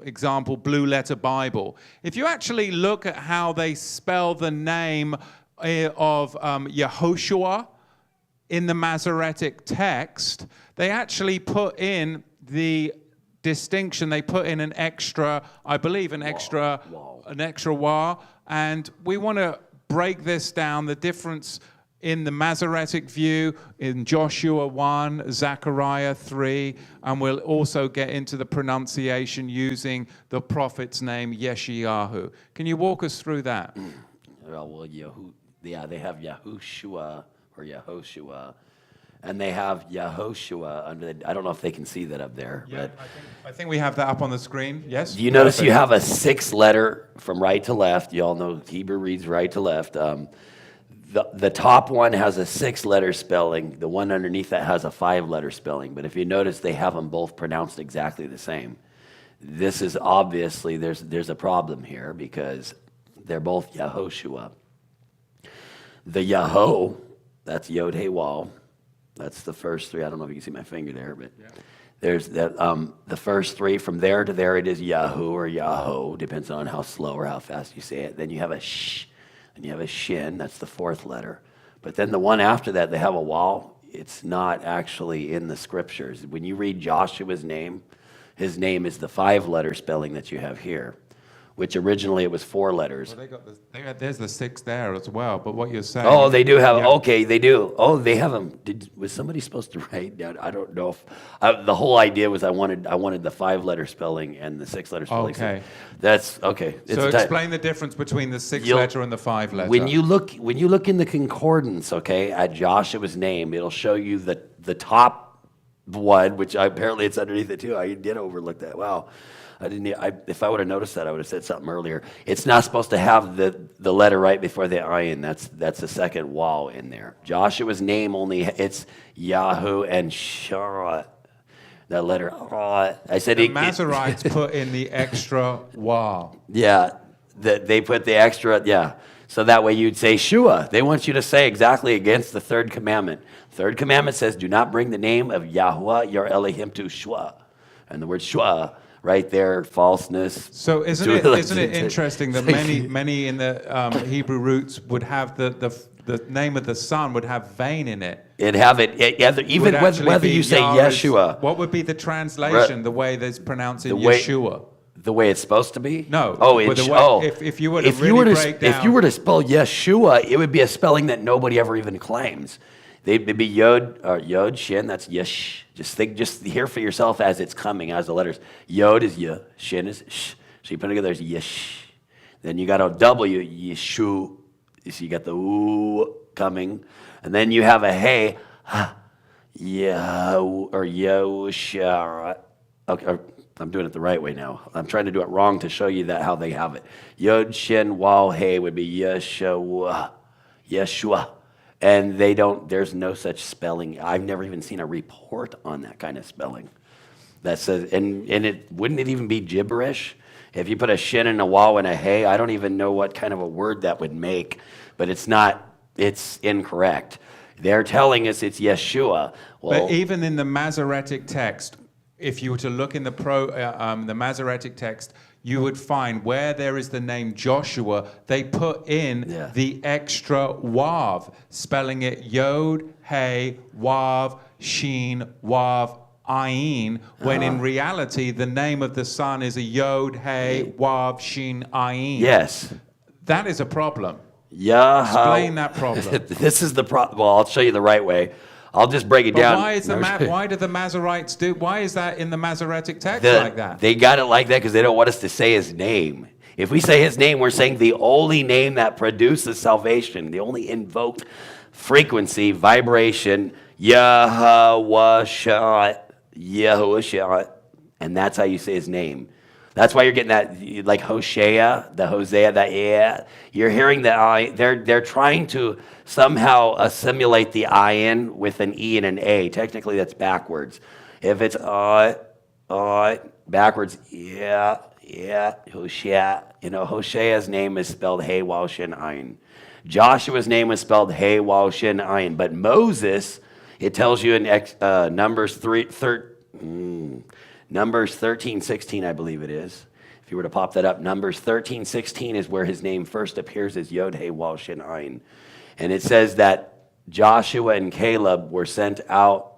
example, Blue Letter Bible. If you actually look at how they spell the name of Yehoshua, in the Masoretic text, they actually put in the distinction. They put in an extra, I believe, an extra wah. And we want to break this down, the difference in the Masoretic view, in Joshua 1, Zechariah 3, and we'll also get into the pronunciation using the prophet's name, Yeshayahu. Can you walk us through that? Well, they have Yahushua or Yehoshua, and they have Yehoshua under the, I don't know if they can see that up there. Yeah, but I think we have that up on the screen. Yes. Do you notice you have a 6-letter from right to left? You all know Hebrew reads right to left. The top one has a 6-letter spelling. The one underneath that has a 5-letter spelling. But if you notice, they have them both pronounced exactly the same. This is obviously, there's a problem here because they're both Yehoshua. The Yaho, that's Yod Hey Waw. That's the first 3. I don't know if you can see my finger there, but yeah. There's that. The first 3 from there to there, it is Yahu or Yaho, depends on how slow or how fast you say it. Then you have a sh, and you have a shin. That's the 4th letter. But then the one after that, they have a waw. It's not actually in the scriptures. When you read Joshua's name, his name is the 5-letter spelling that you have here. which originally it was 4 letters. Well, there's the 6 there as well. But what you're saying? Oh, they do have. Yeah. Okay, they do. Oh, they have them. Was somebody supposed to write down? I don't know if the whole idea was I wanted the 5-letter spelling and the 6-letter spelling. Okay. That's okay. So explain the difference between the 6-letter and the 5-letter. When you look in the concordance, okay, at Joshua's name, it'll show you the top one, which apparently it's underneath it too. I did overlook that. Wow. If I would have noticed that, I would have said something earlier. It's not supposed to have the letter right before the ayin. That's the second waw in there. Joshua's name it's Yahoo and Shara. That letter. I said the Masoretes put in the extra waw. Yeah, they put the extra. Yeah, so that way you'd say Shua. They want you to say exactly against the 3rd commandment. 3rd commandment says, "Do not bring the name of Yahuwah your Elohim to Shua," and the word Shua. Right there, falseness. So isn't it interesting that many in the Hebrew roots would have the name of the son would have vain in it? It'd have even whether you say Yeshua. What would be the translation? The way that's pronounced in Yeshua. The way it's supposed to be? No. If you were to break down, if you were to spell Yeshua, it would be a spelling that nobody ever even claims. They'd be Yod, Shin, that's Yesh. Just hear for yourself as it's coming, as the letters. Yod is Yeh, Shin is Sh. So you put it together as Yesh. Then you got a W, Yeshu. So you got the Oo coming. And then you have a Hey, Yah, or Yoshara. Okay, I'm doing it the right way now. I'm trying to do it wrong to show you how they have it. Yod, Shin, Waw, Hey would be Yeshua. Yeshua. And there's no such spelling. I've never even seen a report on that kind of spelling. That says, and wouldn't it even be gibberish? If you put a shin and a waw and a hey, I don't even know what kind of a word that would make, but it's incorrect. They're telling us it's Yeshua. Well, but even in the Masoretic text, if you were to look in the Masoretic text, you would find where there is the name Joshua, they put in the extra wav, spelling it Yod, Hey, Wav, Sheen, Wav, Ayin, when in reality the name of the son is a Yod, Hey, Wav, Sheen, Ayin. Yes. That is a problem. Yeah. Explain that problem. This is the problem. Well, I'll show you the right way. I'll just break it down. Why do the Masoretes do? Why is that in the Masoretic text like that? They got it like that because they don't want us to say his name. If we say his name, we're saying the only name that produces salvation, the only invoked frequency, vibration, Yahushua, and that's how you say his name. That's why you're getting that, like Hosea, that You're hearing the I. They're trying to somehow assimilate the I-N with an E and an A. Technically, that's backwards. If it's backwards, Hosea. Hosea's name is spelled Hey, Waw, Shin, Ayin. Joshua's name was spelled Hey, Waw, Shin, Ayin. But Moses, it tells you in Numbers 13:16, I believe it is. If you were to pop that up, Numbers 13:16 is where his name first appears as Yod, Hey, Waw, Shin, Ayin. And it says that Joshua and Caleb were sent out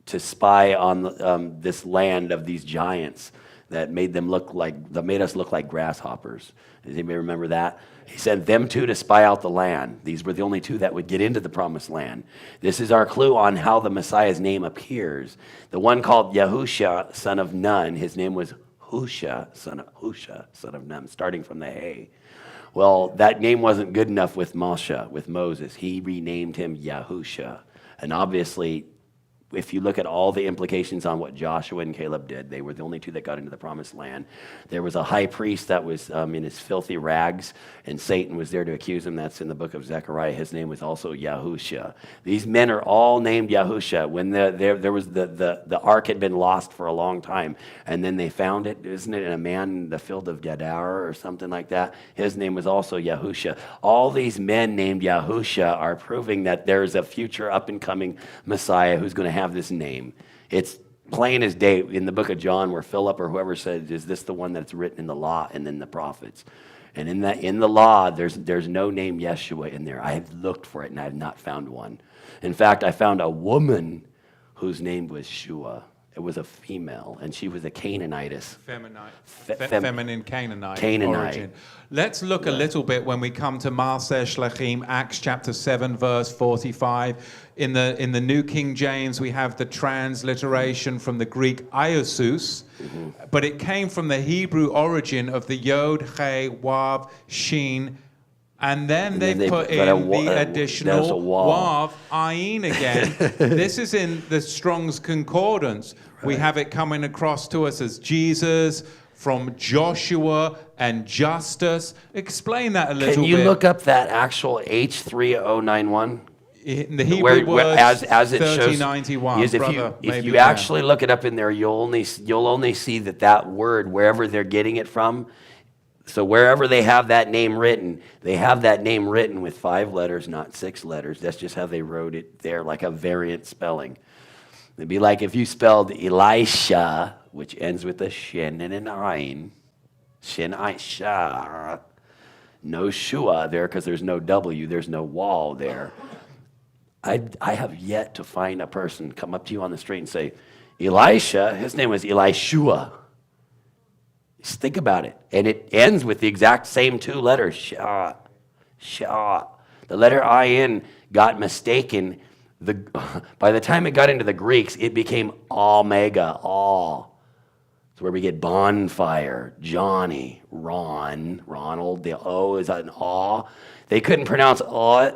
to spy on this land of these giants that made us look like grasshoppers. Does anybody remember that? He sent them two to spy out the land. These were the only two that would get into the promised land. This is our clue on how the Messiah's name appears. The one called Yahusha, son of Nun, his name was Husha, son of Nun, starting from the Hey. Well, that name wasn't good enough with Moses. He renamed him Yahusha. And obviously, if you look at all the implications on what Joshua and Caleb did, they were the only two that got into the promised land. There was a high priest that was in his filthy rags, and Satan was there to accuse him. That's in the book of Zechariah. His name was also Yahusha. These men are all named Yahusha. When there was the ark had been lost for a long time, and then they found it. Isn't it in a man in the field of Gadara or something like that? His name was also Yahusha. All these men named Yahusha are proving that there's a future up-and-coming Messiah who's going to have this name. It's plain as day in the book of John where Philip or whoever said, is this the one that's written in the law and in the prophets? And in the law, there's no name Yeshua in there. I have looked for it and I have not found one. In fact, I found a woman whose name was Shua. It was a female, and she was a Canaanitess. Feminine Canaanite, Canaanite. origin. Let's look a little bit when we come to Maaseh Shlachim, Acts chapter 7, verse 45. In the New King James, we have the transliteration from the Greek Iosus, but it came from the Hebrew origin of the Yod, He, Wav, Shin, and then they put in the additional Wav, Ayin again. This is in the Strong's Concordance. Right. We have it coming across to us as Jesus, from Joshua and Justus. Explain that a little bit. Can you look up that actual H3091? In the Hebrew words, as it 3091. Shows, if you actually look it up in there, you'll only see that word, wherever they're getting it from. So wherever they have that name written, they have that name written with 5 letters, not 6 letters. That's just how they wrote it there, like a variant spelling. It'd be like if you spelled Elisha, which ends with a shin and an ayin, shin aisha, no shua there because there's no W, there's no wall there. I have yet to find a person come up to you on the street and say, Elisha, his name was Elishua. Just think about it. And it ends with the exact same 2 letters, sha, sha. The letter ayin got mistaken. By the time it got into the Greeks, it became omega, aw. It's where we get bonfire, Johnny, Ronald. The O is an aw. They couldn't pronounce aw.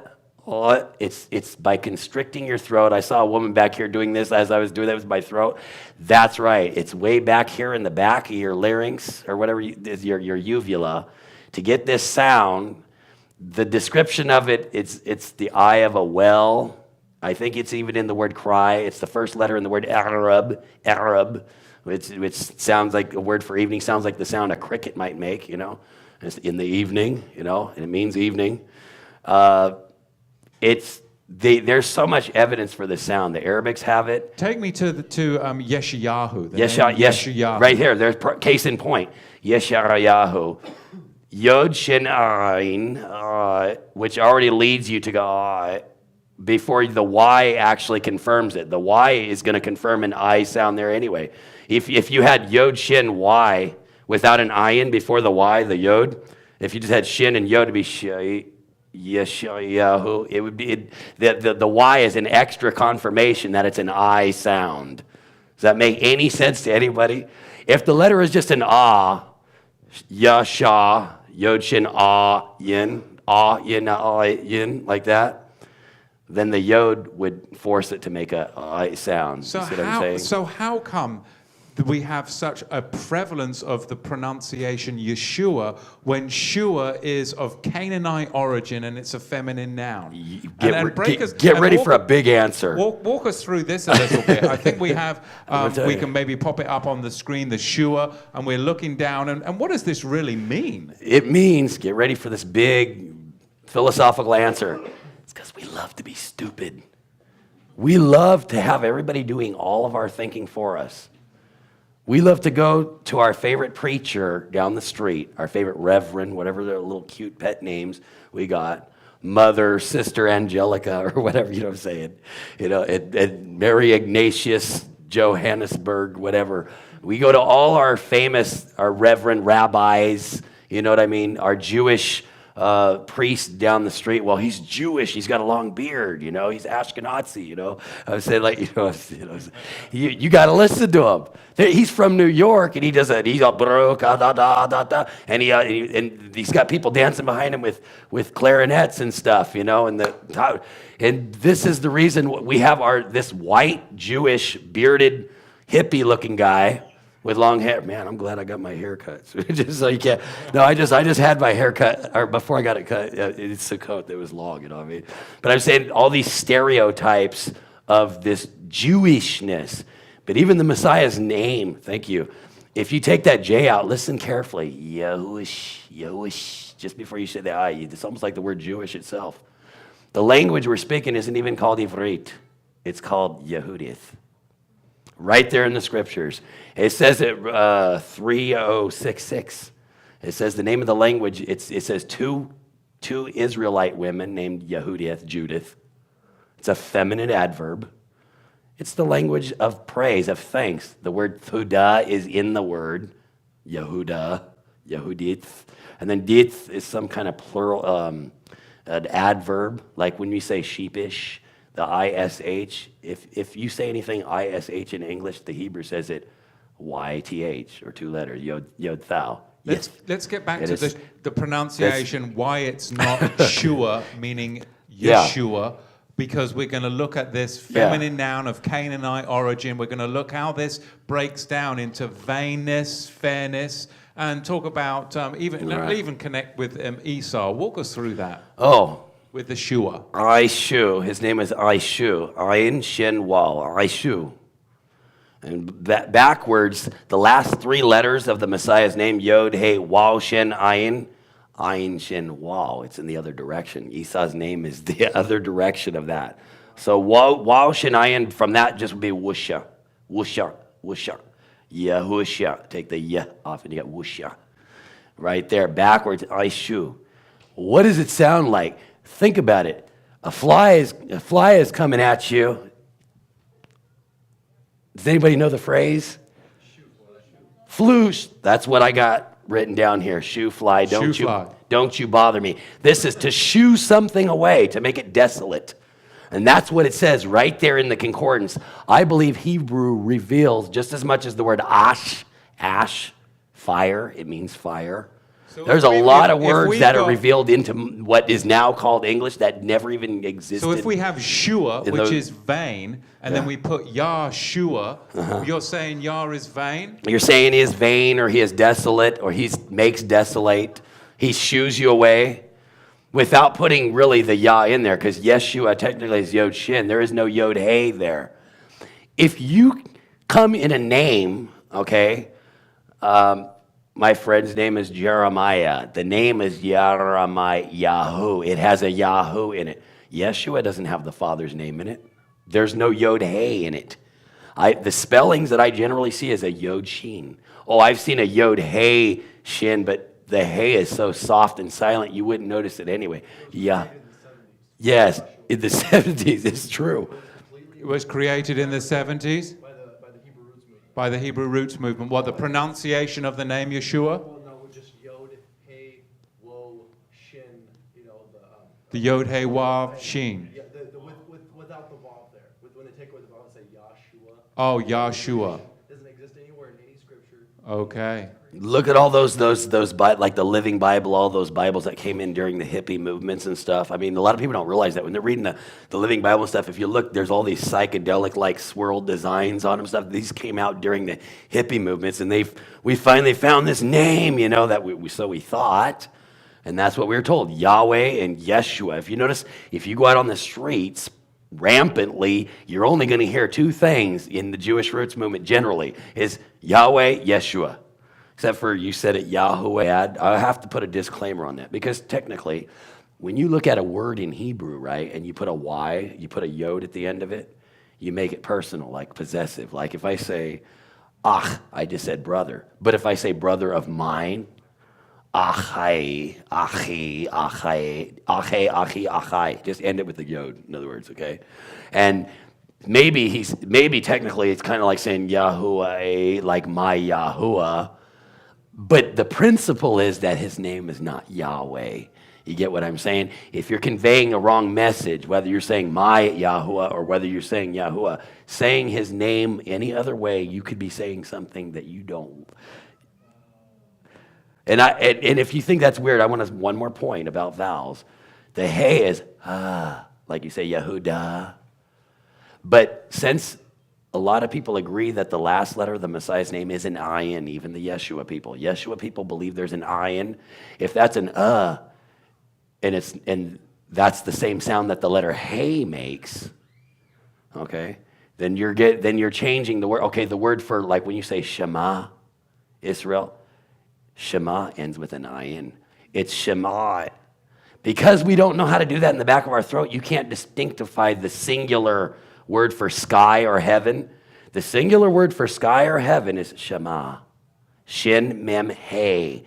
It's by constricting your throat. I saw a woman back here doing this as I was doing that with my throat. That's right. It's way back here in the back of your larynx or whatever is your uvula. To get this sound, the description of it, it's the eye of a well. I think it's even in the word cry. It's the first letter in the word Arab, which sounds like a word for evening, sounds like the sound a cricket might make, It's in the evening, and it means evening. There's so much evidence for the sound. The Arabics have it. Take me to Yeshayahu. Yeshayahu. Right here. There's case in point. Yeshayahu. Yod Shin Ayin, which already leads you to go before the Y actually confirms it. The Y is going to confirm an I sound there anyway. If you had Yod Shin Y without an Ayin before the Y, the Yod, if you just had Shin and Yod, it'd be Shai. Yeshayahu. It would be the Y is an extra confirmation that it's an I sound. Does that make any sense to anybody? If the letter is just an Yasha, Yod Shin Yin, Yin, like that, then the Yod would force it to make a I sound. So how come we have such a prevalence of the pronunciation Yeshua when Shua is of Canaanite origin and it's a feminine noun? Get ready for a big answer. Walk us through this a little bit. I think we have, we can maybe pop it up on the screen, the Shua, and we're looking down. And what does this really mean? It means, get ready for this big philosophical answer. It's because we love to be stupid. We love to have everybody doing all of our thinking for us. We love to go to our favorite preacher down the street, our favorite reverend, whatever their little cute pet names we got, Mother, Sister Angelica, or whatever, you know what I'm saying, and Mary Ignatius, Johannesburg, whatever. We go to all our famous, our reverend rabbis, you know what I mean, our Jewish priest down the street. Well, he's Jewish. He's got a long beard. He's Ashkenazi. I was saying, you got to listen to him. He's from New York, and he does that. He's all and he's got people dancing behind him with clarinets and stuff. And this is the reason we have this white Jewish bearded hippie-looking guy with long hair. Man, I'm glad I got my hair cut. Just so you can't. No, I just had my hair cut, or before I got it cut, it's a coat that was long, you know what I mean? But I'm saying all these stereotypes of this Jewishness. But even the Messiah's name, thank you. If you take that J out, listen carefully. Yehush, just before you say the I, it's almost like the word Jewish itself. The language we're speaking isn't even called Ivrit. It's called Yehudith. Right there in the scriptures. It says it 3066. It says the name of the language, it says two Israelite women named Yehudith, Judith. It's a feminine adverb. It's the language of praise, of thanks. The word thuda is in the word Yehuda, Yehudith. And then ditz is some kind of plural, an adverb, like when we say sheepish, the ISH. If you say anything ISH in English, the Hebrew says it YTH, or 2 letters, yod thou. Let's get back It to is- the pronunciation, why it's not Shua, meaning Yeah. Yeshua, because we're going to look at this feminine noun of Canaanite origin. We're going to look how this breaks down into vainness, fairness, and talk about even connect with Esau. Walk us through that Oh, with the Shua. Aishu. His name is Aishu. Ayin Shin Wal. Aishu. And that backwards, the last 3 letters of the Messiah's name, Yod, He, Waw, Shin, Ayin. Ayin, Shin, Waw. It's in the other direction. Esau's name is the other direction of that. So Waw, Shin, Ayin, from that just would be Wusha. Wusha. Wusha. Yahusha. Take the Yah off and you got Wusha. Right there, backwards, Aishu. What does it sound like? Think about it. A fly is coming at you. Does anybody know the phrase? Floosh. That's what I got written down here. Shoo fly. Don't you bother me. This is to shoo something away, to make it desolate. And that's what it says right there in the concordance. I believe Hebrew reveals just as much as the word ash, fire. It means fire. So There's a lot of if words we that are got- revealed into what is now called English that never even existed. So if we have Shua, in which those- is vain, and then we put Yahshua, you're saying Yah is vain? You're saying he is vain, or he is desolate, or he makes desolate. He shoos you away without putting really the Yah in there, because Yeshua technically is Yod Shin. There is no Yod Hey there. If you come in a name, okay, my friend's name is Jeremiah. The name is Jeremiah Yahoo. It has a Yahoo in it. Yeshua doesn't have the Father's name in it. There's no Yod Hey in it. The spellings that I generally see is a Yod Shin. Oh, I've seen a Yod Hey Shin, but the Hey is so soft and silent you wouldn't notice it anyway. Yeah. Yes, in the 70s, it's true. It was created in the 70s By the Hebrew roots movement. by the Hebrew roots movement. What, the pronunciation of the name Yeshua? Well, no, with just Yod, Hey, Woe, Shin, The Yod He Wav Shin. yeah, without the Vav there. When they take away the Vav and say Yahshua, Oh, Yahshua. doesn't exist anywhere in any scripture. Okay. Look at all those like the Living Bible, all those Bibles that came in during the hippie movements and stuff. I mean, a lot of people don't realize that when they're reading the Living Bible and stuff. If you look, there's all these psychedelic like swirled designs on them and stuff. These came out during the hippie movements, and we finally found this name, that we thought, and that's what we were told: Yahweh and Yeshua. If you notice, if you go out on the streets rampantly, you're only going to hear 2 things in the Jewish roots movement generally: is Yahweh, Yeshua. Except for you said it Yahweh. I have to put a disclaimer on that, because technically, when you look at a word in Hebrew, right, and you put a Y, you put a yod at the end of it, you make it personal, like possessive. Like if I say ach, I just said brother. But if I say brother of mine, achai, achi, achai, ache, achi, achai, just end it with the yod, in other words, okay? And maybe technically it's kind of like saying Yahuwah, like my Yahuwah. But the principle is that his name is not Yahweh. You get what I'm saying? If you're conveying a wrong message, whether you're saying my Yahuwah or whether you're saying Yahuwah, saying his name any other way, you could be saying something that you don't. And if you think that's weird, I want one more point about vowels. The hey is like you say Yehuda. But since a lot of people agree that the last letter of the Messiah's name is an ayin, even the Yeshua people. Yeshua people believe there's an ayin. If that's an and that's the same sound that the letter hey makes, okay, then you're changing the word. Okay, the word for, like when you say Shema, Israel, Shema ends with an ayin. It's Shema. Because we don't know how to do that in the back of our throat, you can't distinctify the singular word for sky or heaven. The singular word for sky or heaven is Shema. Shin, mem, hey.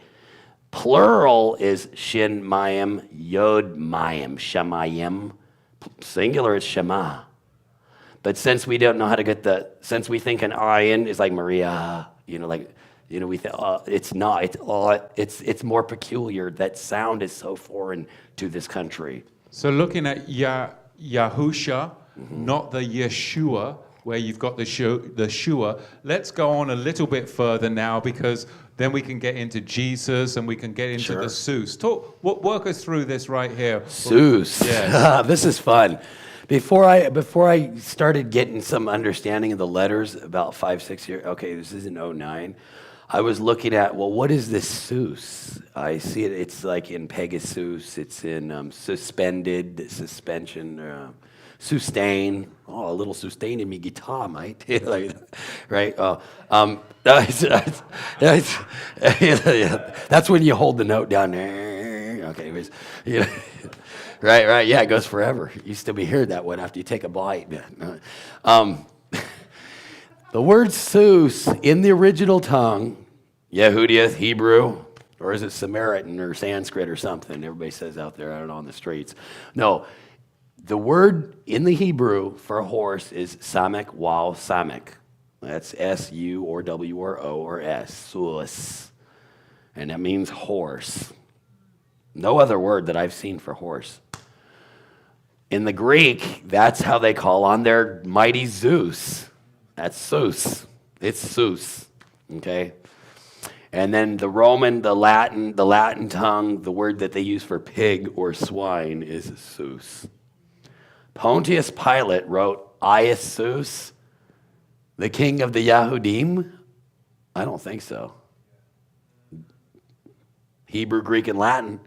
Plural is shin, mayim, yod, mayim, shemayim. Singular is Shema. But since we don't know how to get since we think an ayin is like Maria, we think it's not. It's more peculiar. That sound is so foreign to this country. So looking at Yahusha, not the Yeshua, where you've got the Shua, let's go on a little bit further now, because then we can get into Jesus and we can get into the Zeus. Work us through this right here. Zeus. Yes. This is fun. Before I started getting some understanding of the letters about 5-6 years, okay, this is in 2009, I was looking at, well, what is this Zeus? I see it, it's like in Pegasus, it's in suspended, suspension, sustain. Oh, a little sustain in me guitar, mate. Like, right? That's when you hold the note down there. Okay, right, yeah, it goes forever. You still be hearing that one after you take a bite. The word Zeus in the original tongue, Yehudiath, Hebrew, or is it Samaritan or Sanskrit or something? Everybody says out there, I don't know, on the streets. No, the word in the Hebrew for a horse is samek waw samek. That's S-U or W or O or S, Zeus. And that means horse. No other word that I've seen for horse. In the Greek, that's how they call on their mighty Zeus. That's Zeus. It's Zeus. Okay? And then the Roman, the Latin tongue, the word that they use for pig or swine is Zeus. Pontius Pilate wrote, I is Zeus, the king of the Yahudim? I don't think so. Hebrew, Greek, and Latin.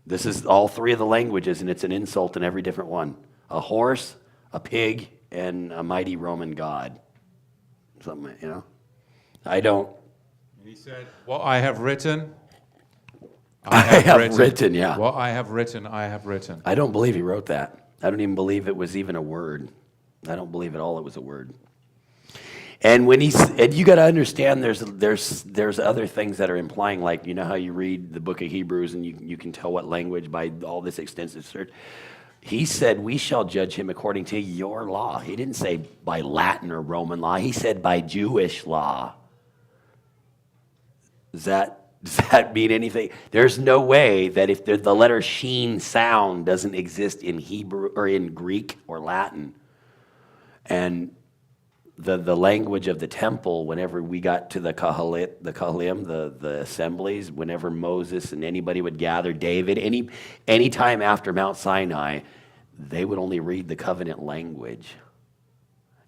This is all three of the languages, and it's an insult in every different one. A horse, a pig, and a mighty Roman god. Something, I don't. He said, what I have written, I have written, yeah. What I have written, I have written. I don't believe he wrote that. I don't even believe it was even a word. I don't believe at all it was a word. And when and you got to understand, there's other things that are implying, like, you know how you read the book of Hebrews and you can tell what language by all this extensive search. He said, we shall judge him according to your law. He didn't say by Latin or Roman law. He said by Jewish law. Does that mean anything? There's no way that if the letter sheen sound doesn't exist in Hebrew or in Greek or Latin, and the language of the temple, whenever we got to the Kahalim, the assemblies, whenever Moses and anybody would gather, David, any time after Mount Sinai, they would only read the covenant language.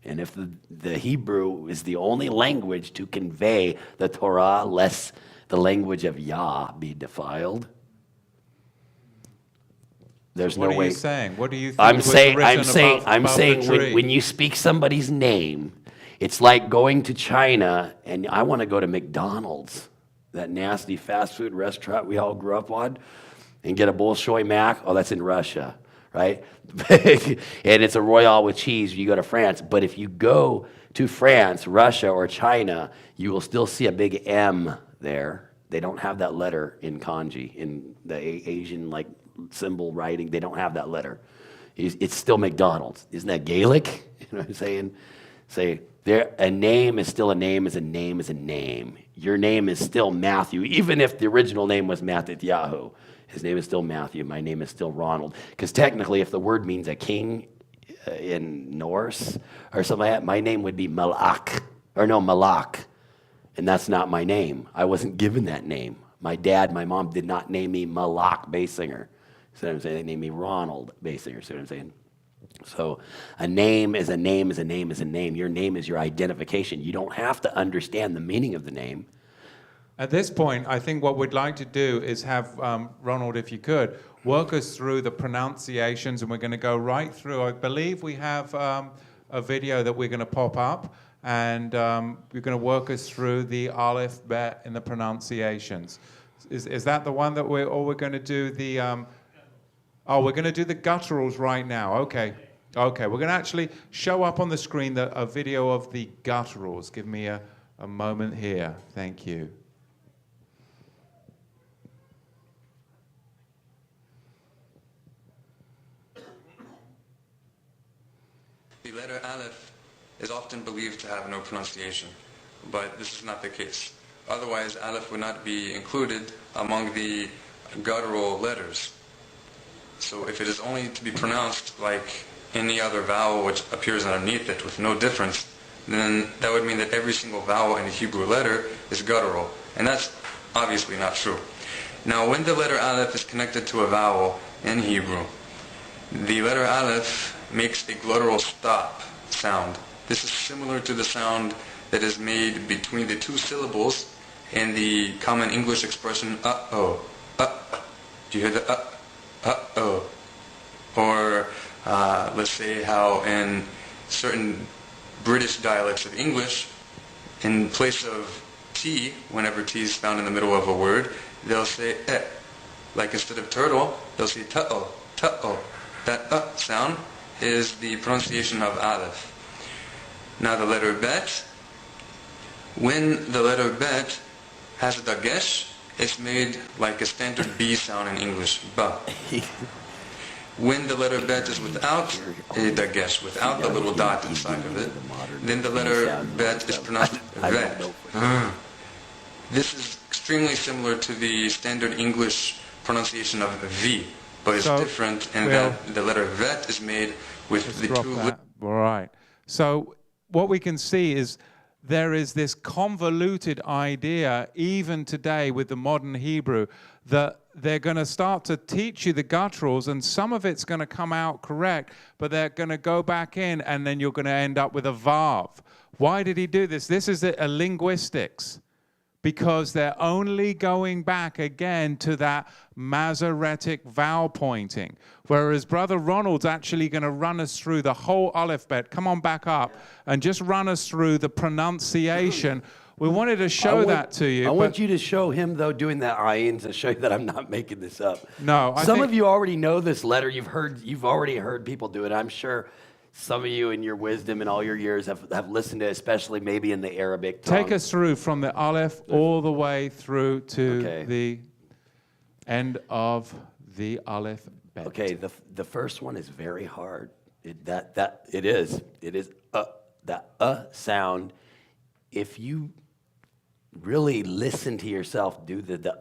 And if the Hebrew is the only language to convey the Torah, lest the language of Yah be defiled, there's no way. What are you saying? What do you think? I'm saying when you speak somebody's name, it's like going to China and I want to go to McDonald's, that nasty fast food restaurant we all grew up on, and get a Bolshoi Mac. Oh, that's in Russia, right? And it's a Royale with cheese. You go to France. But if you go to France, Russia, or China, you will still see a big M there. They don't have that letter in kanji, in the Asian symbol writing. They don't have that letter. It's still McDonald's. Isn't that Gaelic? You know what I'm saying? Say, a name is still a name is a name is a name. Your name is still Matthew, even if the original name was Matthityahu. His name is still Matthew. My name is still Ronald. Because technically, if the word means a king in Norse or something like that, my name would be Malak. And that's not my name. I wasn't given that name. My dad, my mom did not name me Malak Basinger. See what I'm saying? They named me Ronald Basinger. See what I'm saying? So a name is a name is a name is a name. Your name is your identification. You don't have to understand the meaning of the name. At this point, I think what we'd like to do is have Ronald, if you could, work us through the pronunciations, and we're going to go right through. I believe we have a video that we're going to pop up, and we're going to work us through the Aleph, Bet, and the pronunciations. Is that the one that we're going to do the... we're going to do the gutturals right now. Okay, we're going to actually show up on the screen a video of the gutturals. Give me a moment here. Thank you. The letter Aleph is often believed to have no pronunciation, but this is not the case. Otherwise, Aleph would not be included among the guttural letters. So if it is only to be pronounced like any other vowel which appears underneath it with no difference, then that would mean that every single vowel in a Hebrew letter is guttural, and that's obviously not true. Now, when the letter Aleph is connected to a vowel in Hebrew, the letter Aleph makes a glottal stop sound. This is similar to the sound that is made between the two syllables in the common English expression uh-oh. Do you hear the uh-oh? Or let's say how in certain British dialects of English, in place of T, whenever T is found in the middle of a word, they'll say eh. Like instead of turtle, they'll say ta'o, ta'o. That sound is the pronunciation of Aleph. Now the letter Bet, when the letter Bet has a dagesh, it's made like a standard B sound in English, ba. When the letter Bet is without a dagesh, without the little dot inside of it, then the letter Bet is pronounced Ve. This is extremely similar to the standard English pronunciation of V, but it's different in that the letter Vet is made with the two... All right. So what we can see is there is this convoluted idea, even today with the modern Hebrew, that they're going to start to teach you the gutturals, and some of it's going to come out correct, but they're going to go back in, and then you're going to end up with a vav. Why did he do this? This is a linguistics, because they're only going back again to that Masoretic vowel pointing, whereas Brother Ronald's actually going to run us through the whole alphabet. Come on back up and just run us through the pronunciation. We wanted to show that to you. I want you to show him, though, doing that ayin to show you that I'm not making this up. No, Some of you already know this letter. You've already heard people do it. I'm sure some of you in your wisdom and all your years have listened to it, especially maybe in the Arabic tongue. Take us through from the Aleph all the way through to the end of the Aleph bet. Okay, the first one is very hard. It is that sound. If you really listen to yourself do the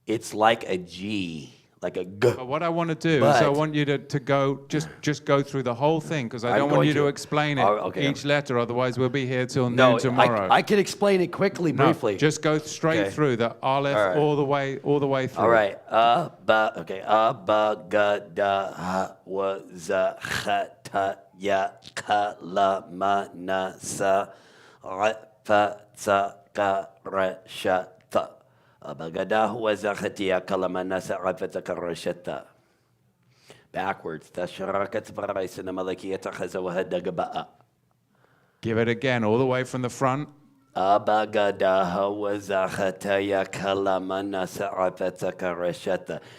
it's like a G. Like a G. But what I want to do is I want you to go, just go through the whole thing, because I don't want you to explain it, each letter, otherwise we'll be here till noon tomorrow. I can explain it quickly, briefly. Just go straight through the Aleph all the way through. All right. Ba, ga, da, ha, wa, za, ha, ta, ya, ka, la, ma, na, sa, ra, fa, za, ka, ra, sha, ta. Backwards. Give it again, all the way from the front. And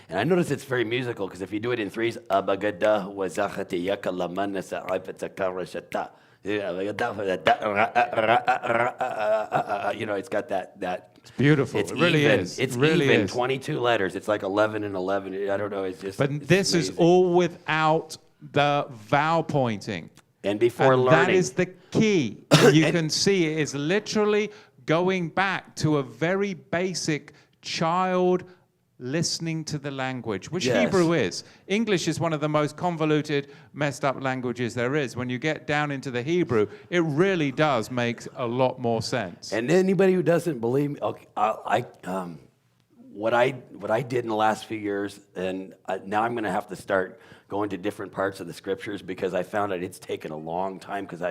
I notice it's very musical, because if you do it in threes, it's got that. It's beautiful. It really is. It's really even. is. 22 letters. It's like 11 and 11. I don't know. It's just. But this is all without the vowel pointing. And before learning. That is the key. You can see it is literally going back to a very basic child listening to the language, which Hebrew is. English is one of the most convoluted, messed up languages there is. When you get down into the Hebrew, it really does make a lot more sense. And anybody who doesn't believe me, what I did in the last few years, and now I'm going to have to start going to different parts of the scriptures, because I found out it's taken a long time, because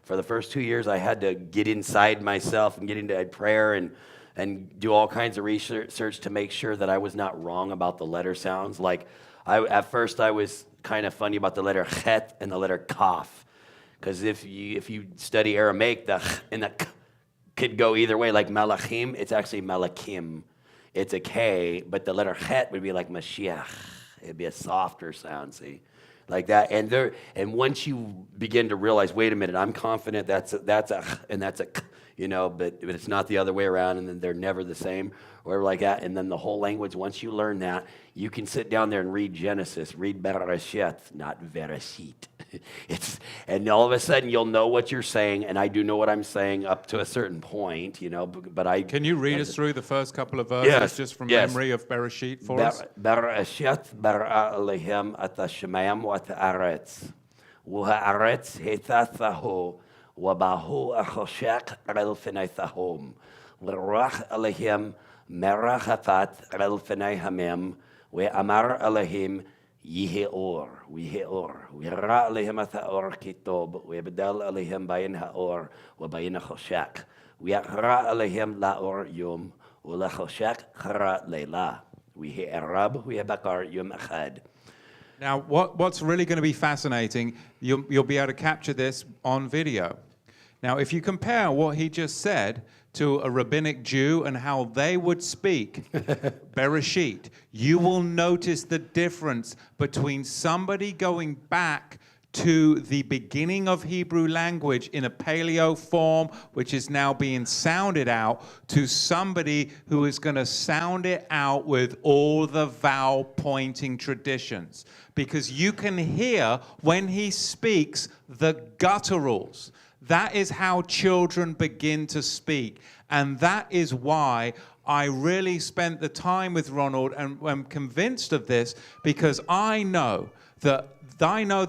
for the first 2 years, I had to get inside myself and get into prayer and do all kinds of research to make sure that I was not wrong about the letter sounds. Like, at first I was kind of funny about the letter chet and the letter kaf, because if you study Aramaic, the ch and the k could go either way. Like malachim, it's actually malakim. It's a K, but the letter chet would be like Mashiach. It'd be a softer sound, see? Like that. And once you begin to realize, wait a minute, I'm confident that's a and that's a k, but it's not the other way around, and then they're never the same, or like that. And then the whole language, once you learn that, you can sit down there and read Genesis, read Bereshit, not Vereshit. And all of a sudden you'll know what you're saying, and I do know what I'm saying up to a certain point, but I... Can you read us through the first couple of verses Yes, just from yes. memory of Bereshit for us? Bereshit bara Elohim at Hashemayim wa haaretz. U'haaretz hitathahu wabahu achoshek el fnei thahom. L'ruach Elohim merach hafat el fnei hamim. Ve'amar Elohim Yihe or, V'yira Elohim at ha'or kitob, Ve'bedel Elohim bayin ha'or, Ve'bayin ha'choshek. Ve'yachra Elohim la'or yom, U'la'choshek chara leila. Ve'he'erab, Ve'bakar yom echad. Now, what's really going to be fascinating, you'll be able to capture this on video. Now, if you compare what he just said to a rabbinic Jew and how they would speak Bereshit, you will notice the difference between somebody going back to the beginning of Hebrew language in a paleo form, which is now being sounded out, to somebody who is going to sound it out with all the vowel pointing traditions. Because you can hear when he speaks the gutturals. That is how children begin to speak. And that is why I really spent the time with Ronald and am convinced of this, because I know the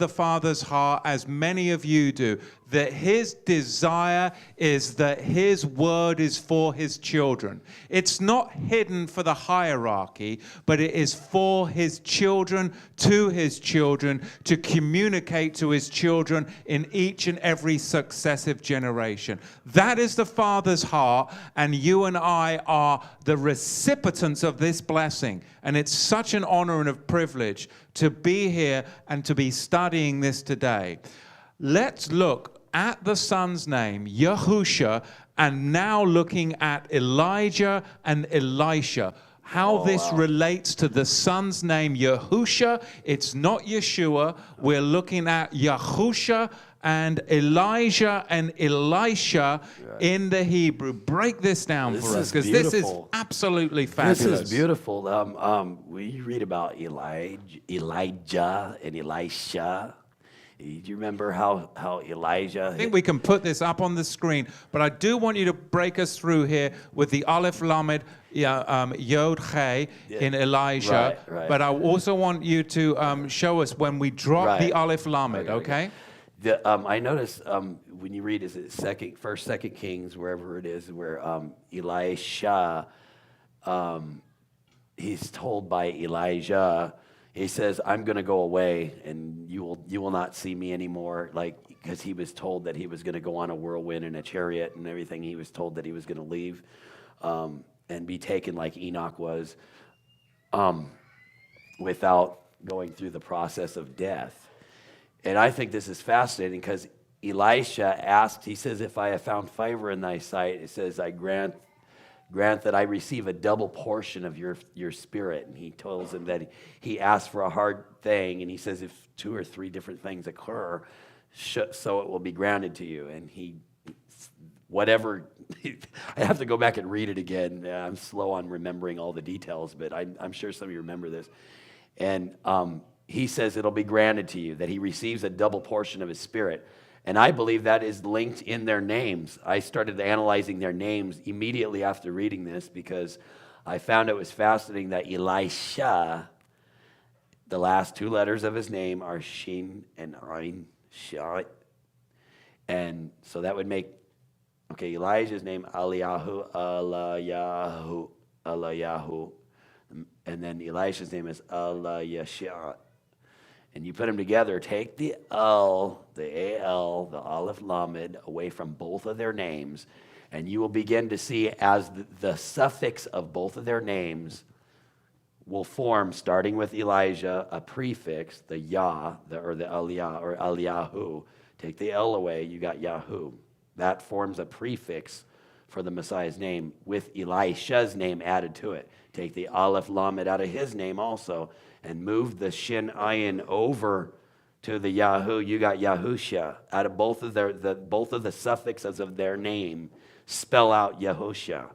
Father's heart, as many of you do, that his desire is that his word is for his children. It's not hidden for the hierarchy, but it is for his children, to his children, to communicate to his children in each and every successive generation. That is the Father's heart, and you and I are the recipients of this blessing. And it's such an honor and a privilege to be here and to be studying this today. Let's look at the son's name, Yahusha, and now looking at Elijah and Elisha. How this relates to the son's name, Yahusha. It's not Yeshua. We're looking at Yahusha and Elijah and Elisha in the Hebrew. Break this down for us, because this is absolutely fabulous. This is beautiful. We read about Elijah and Elisha. Do you remember how Elijah... I think we can put this up on the screen, but I do want you to break us through here with the Aleph Lamed Yod Chei in Elijah. Right. But I also want you to show us when we drop the Aleph Lamed, okay? I noticed when you read, is it First, Second Kings, wherever it is, where Elisha, he's told by Elijah, he says, I'm going to go away and you will not see me anymore. Like, because he was told that he was going to go on a whirlwind and a chariot and everything. He was told that he was going to leave and be taken like Enoch was without going through the process of death. And I think this is fascinating because Elisha asked, he says, if I have found favor in thy sight, it says, I grant that I receive a double portion of your spirit. And he tells him that he asked for a hard thing, and he says if 2 or 3 different things occur, so it will be granted to you. And whatever, I have to go back and read it again. I'm slow on remembering all the details, but I'm sure some of you remember this. And he says it'll be granted to you, that he receives a double portion of his spirit. And I believe that is linked in their names. I started analyzing their names immediately after reading this because I found it was fascinating that Elisha, the last 2 letters of his name are Shin and Ain, Shah. And so that would make, Elijah's name, Eliyahu. And then Elisha's name is Elisha. And you put them together, take the L, the A-L, the Aleph Lamed away from both of their names, and you will begin to see as the suffix of both of their names will form, starting with Elijah, a prefix, the Yah, or the Aliyah, or Eliyahu. Take the L away, you got Yahu. That forms a prefix for the Messiah's name with Elisha's name added to it. Take the Aleph Lamed out of his name also, and move the Shin Ayin over to the Yahu. You got Yahusha. Out of both of both of the suffixes of their name spell out Yahusha.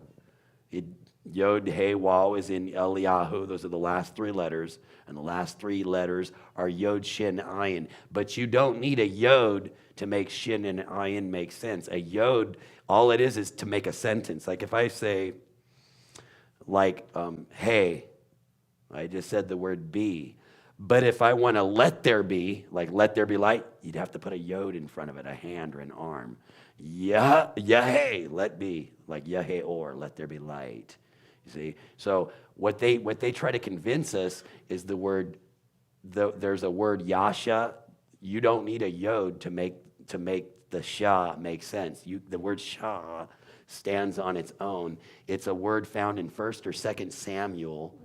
Yod, He, Waw is in Eliyahu. Those are the last three letters. And the last three letters are Yod, Shin, Ayin. But you don't need a Yod to make Shin and Ayin make sense. A Yod, all it is to make a sentence. Like if I say, like, hey, I just said the word be. But if I want to let there be, like let there be light, you'd have to put a Yod in front of it, a hand or an arm. Yaheh, let be, like Yaheh or, let there be light. You see? So what they try to convince us is there's a word Yasha. You don't need a Yod to make the Shah make sense. The word Shah stands on its own. It's a word found in 1st or 2nd Samuel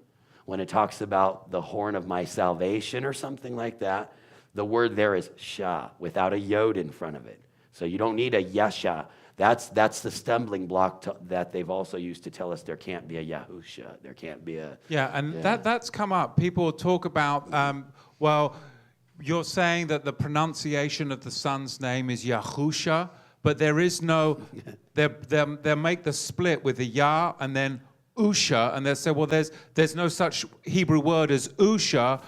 when it talks about the horn of my salvation or something like that. The word there is Shah without a Yod in front of it. So you don't need a Yasha. That's the stumbling block that they've also used to tell us there can't be a Yahusha. There can't be a... That's come up. People talk about, well, you're saying that the pronunciation of the son's name is Yahusha, but there is no... They'll make the split with the Yah and then Usha, and they'll say, well, there's no such Hebrew word as Usha.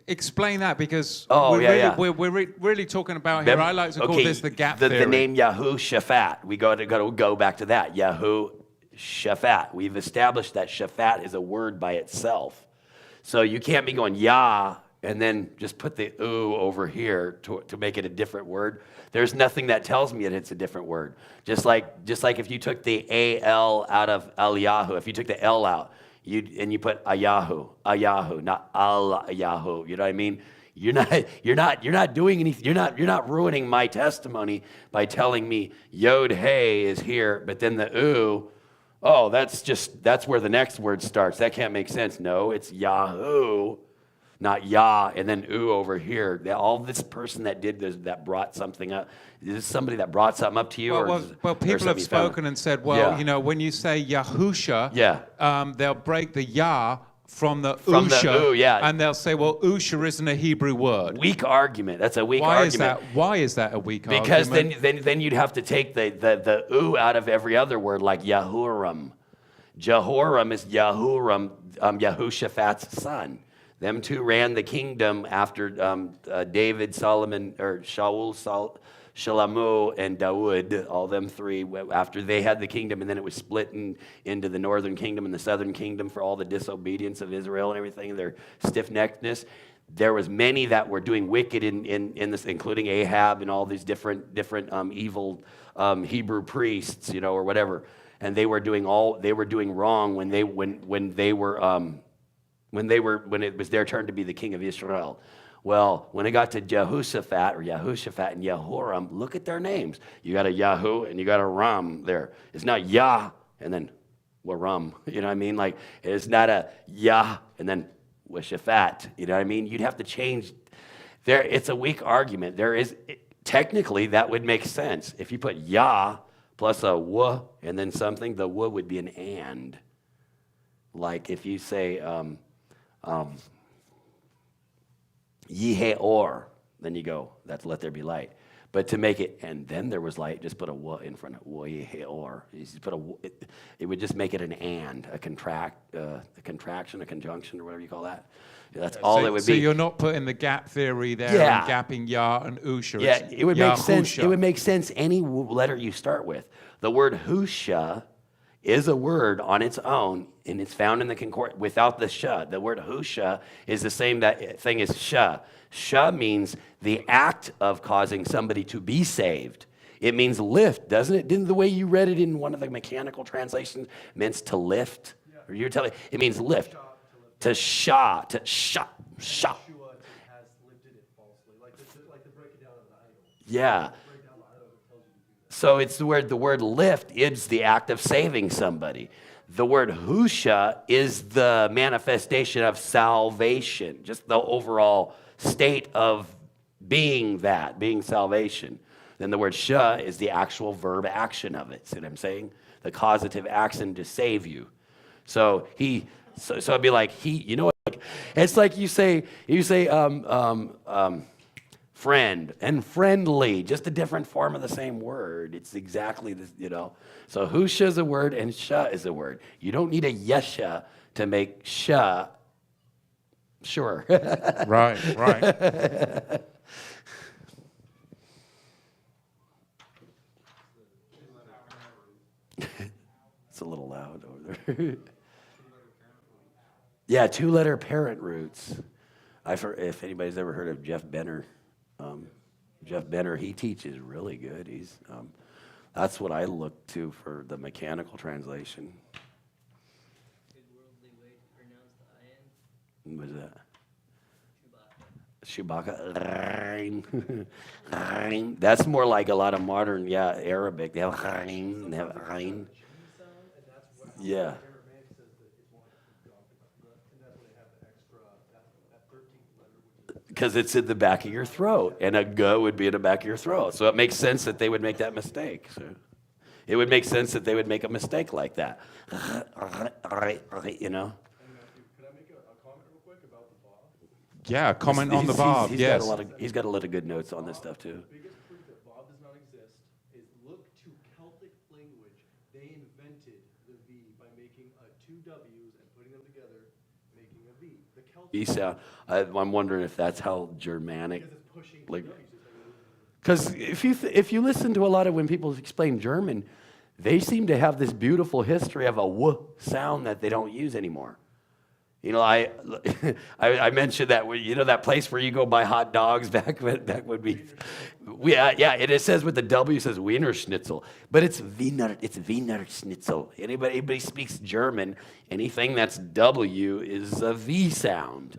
Explain that, because we're really talking about here. I like to call this the gap theory. The name Yahushaphat. We got to go back to that. Yahushaphat. We've established that Shaphat is a word by itself. So you can't be going Yah and then just put the U over here to make it a different word. There's nothing that tells me that it's a different word. Just like if you took the AL out of Eliyahu, if you took the L out, you put Ayahu, not Al-Yahu. You know what I mean? You're not doing anything. You're not ruining my testimony by telling me Yod Hey is here, but then the U, that's where the next word starts. That can't make sense. No, it's Yahoo, not Yah, and then U over here. All this person that did this, that brought something up, is this somebody that brought something up to you? Well, people have spoken and said, when you say Yahusha, they'll break the Yah from the Usha, and they'll say, well, Usha isn't a Hebrew word. Weak argument. That's a weak argument. Why is that a weak argument? Because then you'd have to take the U out of every other word, like Yahuram. Jehoram is Yahuram, Yahushaphat's son. Them two ran the kingdom after David, Solomon, or Shaul, Shalamu, and Dawood, all them three, after they had the kingdom, and then it was split into the northern kingdom and the southern kingdom for all the disobedience of Israel and everything, their stiff-neckedness. There was many that were doing wicked in this, including Ahab and all these different evil Hebrew priests, or whatever. And they were doing wrong when it was their turn to be the king of Israel. Well, when it got to Jehoshaphat and Yehoram, look at their names. You got a Yahu and you got a Ram there. It's not Yah and then Waram. You know what I mean? Like, it's not a Yah and then Washaphat. You know what I mean? You'd have to change. It's a weak argument. Technically, that would make sense. If you put Yah plus a W and then something, the W would be an and. Like if you say, Yeheor, then you go, that's let there be light. But to make it, and then there was light, just put a W in front of Yeheor. It would just make it an and, a contraction, a conjunction, or whatever you call that. That's all it would be. So you're not putting the gap theory there and gapping Yah and Usha. Yeah, it would make sense. It would make sense any letter you start with. The word Husha is a word on its own, and it's found in the Concord without the Shah. The word Husha is the same thing as Shah. Shah means the act of causing somebody to be saved. It means lift, doesn't it? Didn't the way you read it in one of the mechanical translations means to lift? Yeah. Or you're telling it means lift. To Shah, to Shah. Yeshua has lifted it falsely, like the breaking down of the idol. Yeah. So it's the word lift is the act of saving somebody. The word Husha is the manifestation of salvation, just the overall state of being salvation. Then the word Shah is the actual verb action of it. See what I'm saying? The causative action to save you. So it'd be like it's like you say, friend, and friendly, just a different form of the same word. It's exactly this, So husha is a word and sha is a word. You don't need a yesha to make sha sure. Right. It's a little loud over there. Yeah, 2-letter parent roots. If anybody's ever heard of Jeff Benner, he teaches really good. That's what I look to for the mechanical translation. Good worldly way to pronounce the ayin. What is that? Chewbacca. That's more like a lot of modern, Arabic. They have ayn. They have ayn. Yeah. Aramaic says that it's one and that's why they have the extra, that 13th letter, which is Because it's in the back of your throat, and a g would be in the back of your throat. So it makes sense that they would make that mistake. So it would make sense that they would make a mistake like that. And Matthew, could I make a comment real quick about the Bob? Yeah, comment on the Bob. Yes. He's got a lot of good notes on this stuff too. The biggest proof that Bob does not exist is look to Celtic language. They invented the V by making two W's and putting them together, making a V. The Celtic I'm wondering if that's how Germanic, because it's pushing like, W's. because if you listen to a lot of when people explain German, they seem to have this beautiful history of a w sound that they don't use anymore. I mentioned that that place where you go buy hot dogs back when it says with the W, it says Wiener Schnitzel, but it's Wiener Schnitzel. Anybody speaks German, anything that's W is a V sound.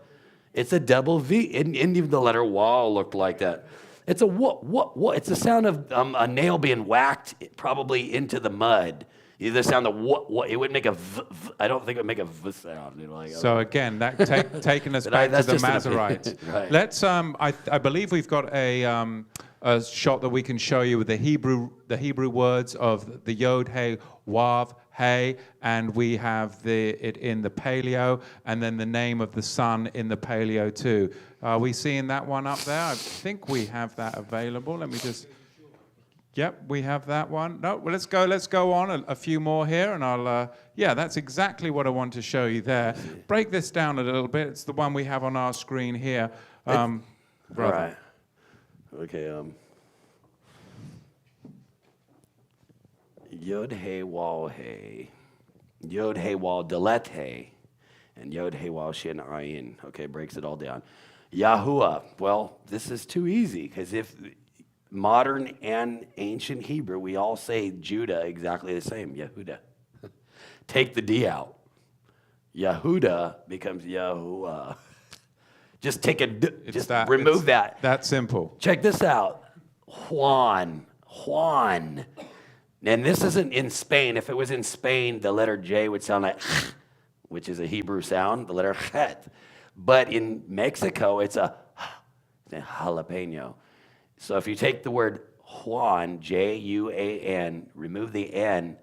It's a double V, and even the letter wall looked like that. It's a what. It's the sound of a nail being whacked probably into the mud. The sound of what. It would make a v. I don't think it would make a v sound. So again, that taking us back to the Masoretes. Right. Let's. I believe we've got a shot that we can show you with the Hebrew words of the Yod, Hey, Wav, Hey, and we have it in the paleo, and then the name of the sun in the paleo too. Are we seeing that one up there? I think we have that available. Let me just. Yep, we have that one. No, well, let's go on a few more here, and I'll. That's exactly what I want to show you there. Break this down a little bit. It's the one we have on our screen here. Brother. Right. Okay. Yod Hey Wal Hey, Yod Hey Wal Dalet Hey, and Yod Hey Wal Shin Ayin. Okay, breaks it all down. Yahuwah. Well, this is too easy because if modern and ancient Hebrew, we all say Judah exactly the same. Yehuda. Take the D out. Yehuda becomes Yahuwah. Just take remove that. That simple. Check this out. Juan. And this isn't in Spain. If it was in Spain, the letter J would sound like which is a Hebrew sound, the letter chet. But in Mexico, it's a jalapeno. So if you take the word Juan, Juan, remove the N,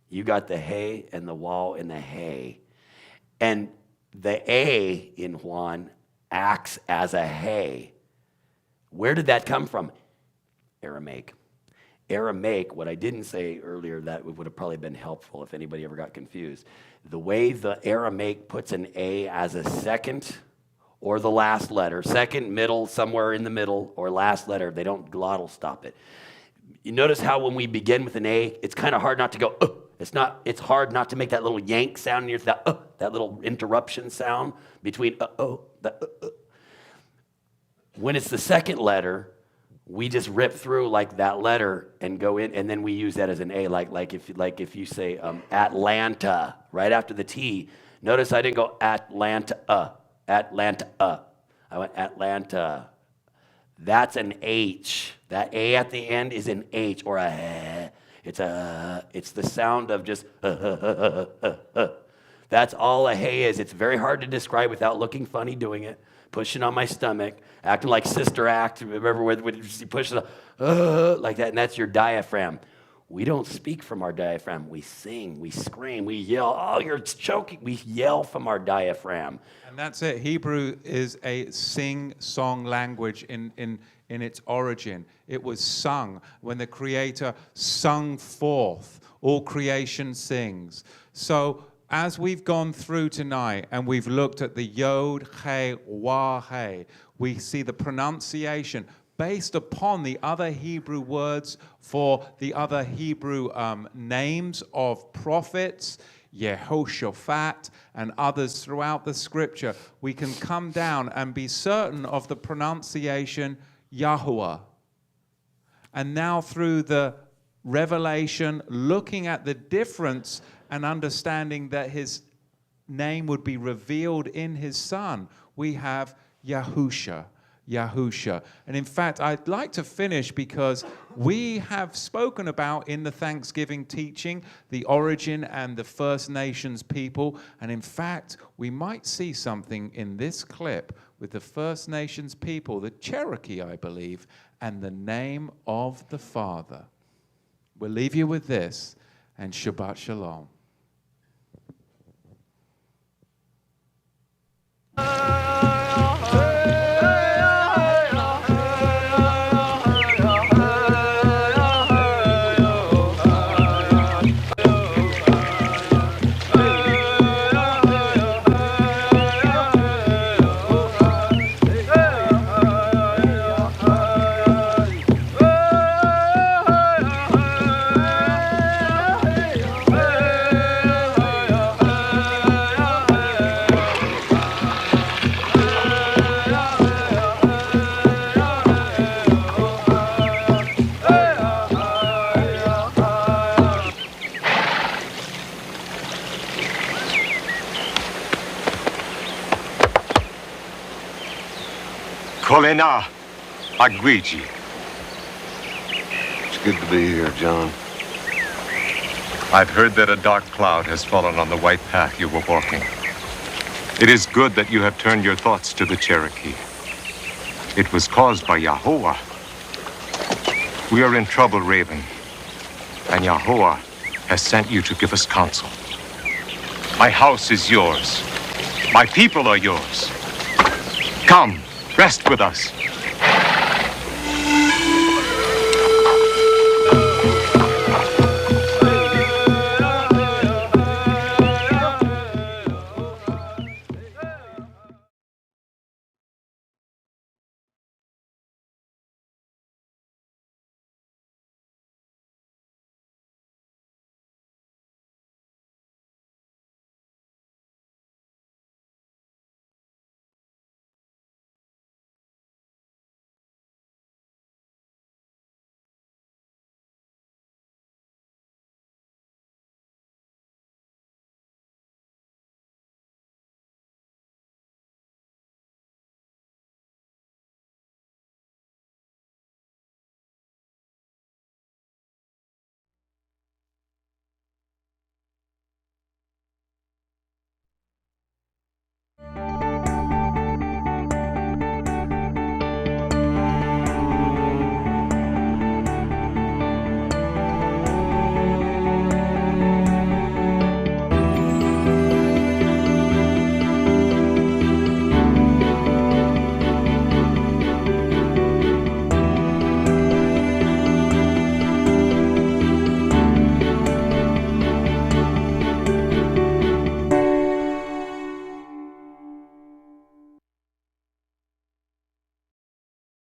you got the hey and the wall and the hey. And the A in Juan acts as a hey. Where did that come from? Aramaic. Aramaic, what I didn't say earlier, that would have probably been helpful if anybody ever got confused. The way the Aramaic puts an A as a second or the last letter, second, middle, somewhere in the middle, or last letter, they don't glottal stop it. You notice how when we begin with an A, it's kind of hard not to go, it's hard not to make that little yank sound near that little interruption sound between When it's the second letter, we just rip through like that letter and go in, and then we use that as an A, like if you say Atlanta right after the T. Notice I didn't go Atlanta. I went Atlanta. That's an H. That A at the end is an H or a. It's the sound of just. That's all a hey is. It's very hard to describe without looking funny doing it. Pushing on my stomach, acting like Sister Act. Remember when you push it like that, and that's your diaphragm. We don't speak from our diaphragm. We sing, we scream, we yell. Oh, you're choking. We yell from our diaphragm. And that's it. Hebrew is a sing-song language in its origin. It was sung when the Creator sung forth. All creation sings. So as we've gone through tonight and we've looked at the Yod, He, Wah, He, we see the pronunciation based upon the other Hebrew words for the other Hebrew names of prophets, Yehoshaphat, and others throughout the scripture. We can come down and be certain of the pronunciation Yahuwah. And now through the revelation, looking at the difference and understanding that his name would be revealed in his son, we have Yahusha. And in fact, I'd like to finish because we have spoken about in the Thanksgiving teaching the origin and the First Nations people. And in fact, we might see something in this clip with the First Nations people, the Cherokee, I believe, and the name of the Father. We'll leave you with this, and Shabbat Shalom. Kolena Agwiji. It's good to be here, John. I've heard that a dark cloud has fallen on the white path you were walking. It is good that you have turned your thoughts to the Cherokee. It was caused by Yahuwah. We are in trouble, Raven, and Yahuwah has sent you to give us counsel. My house is yours. My people are yours. Come, rest with us.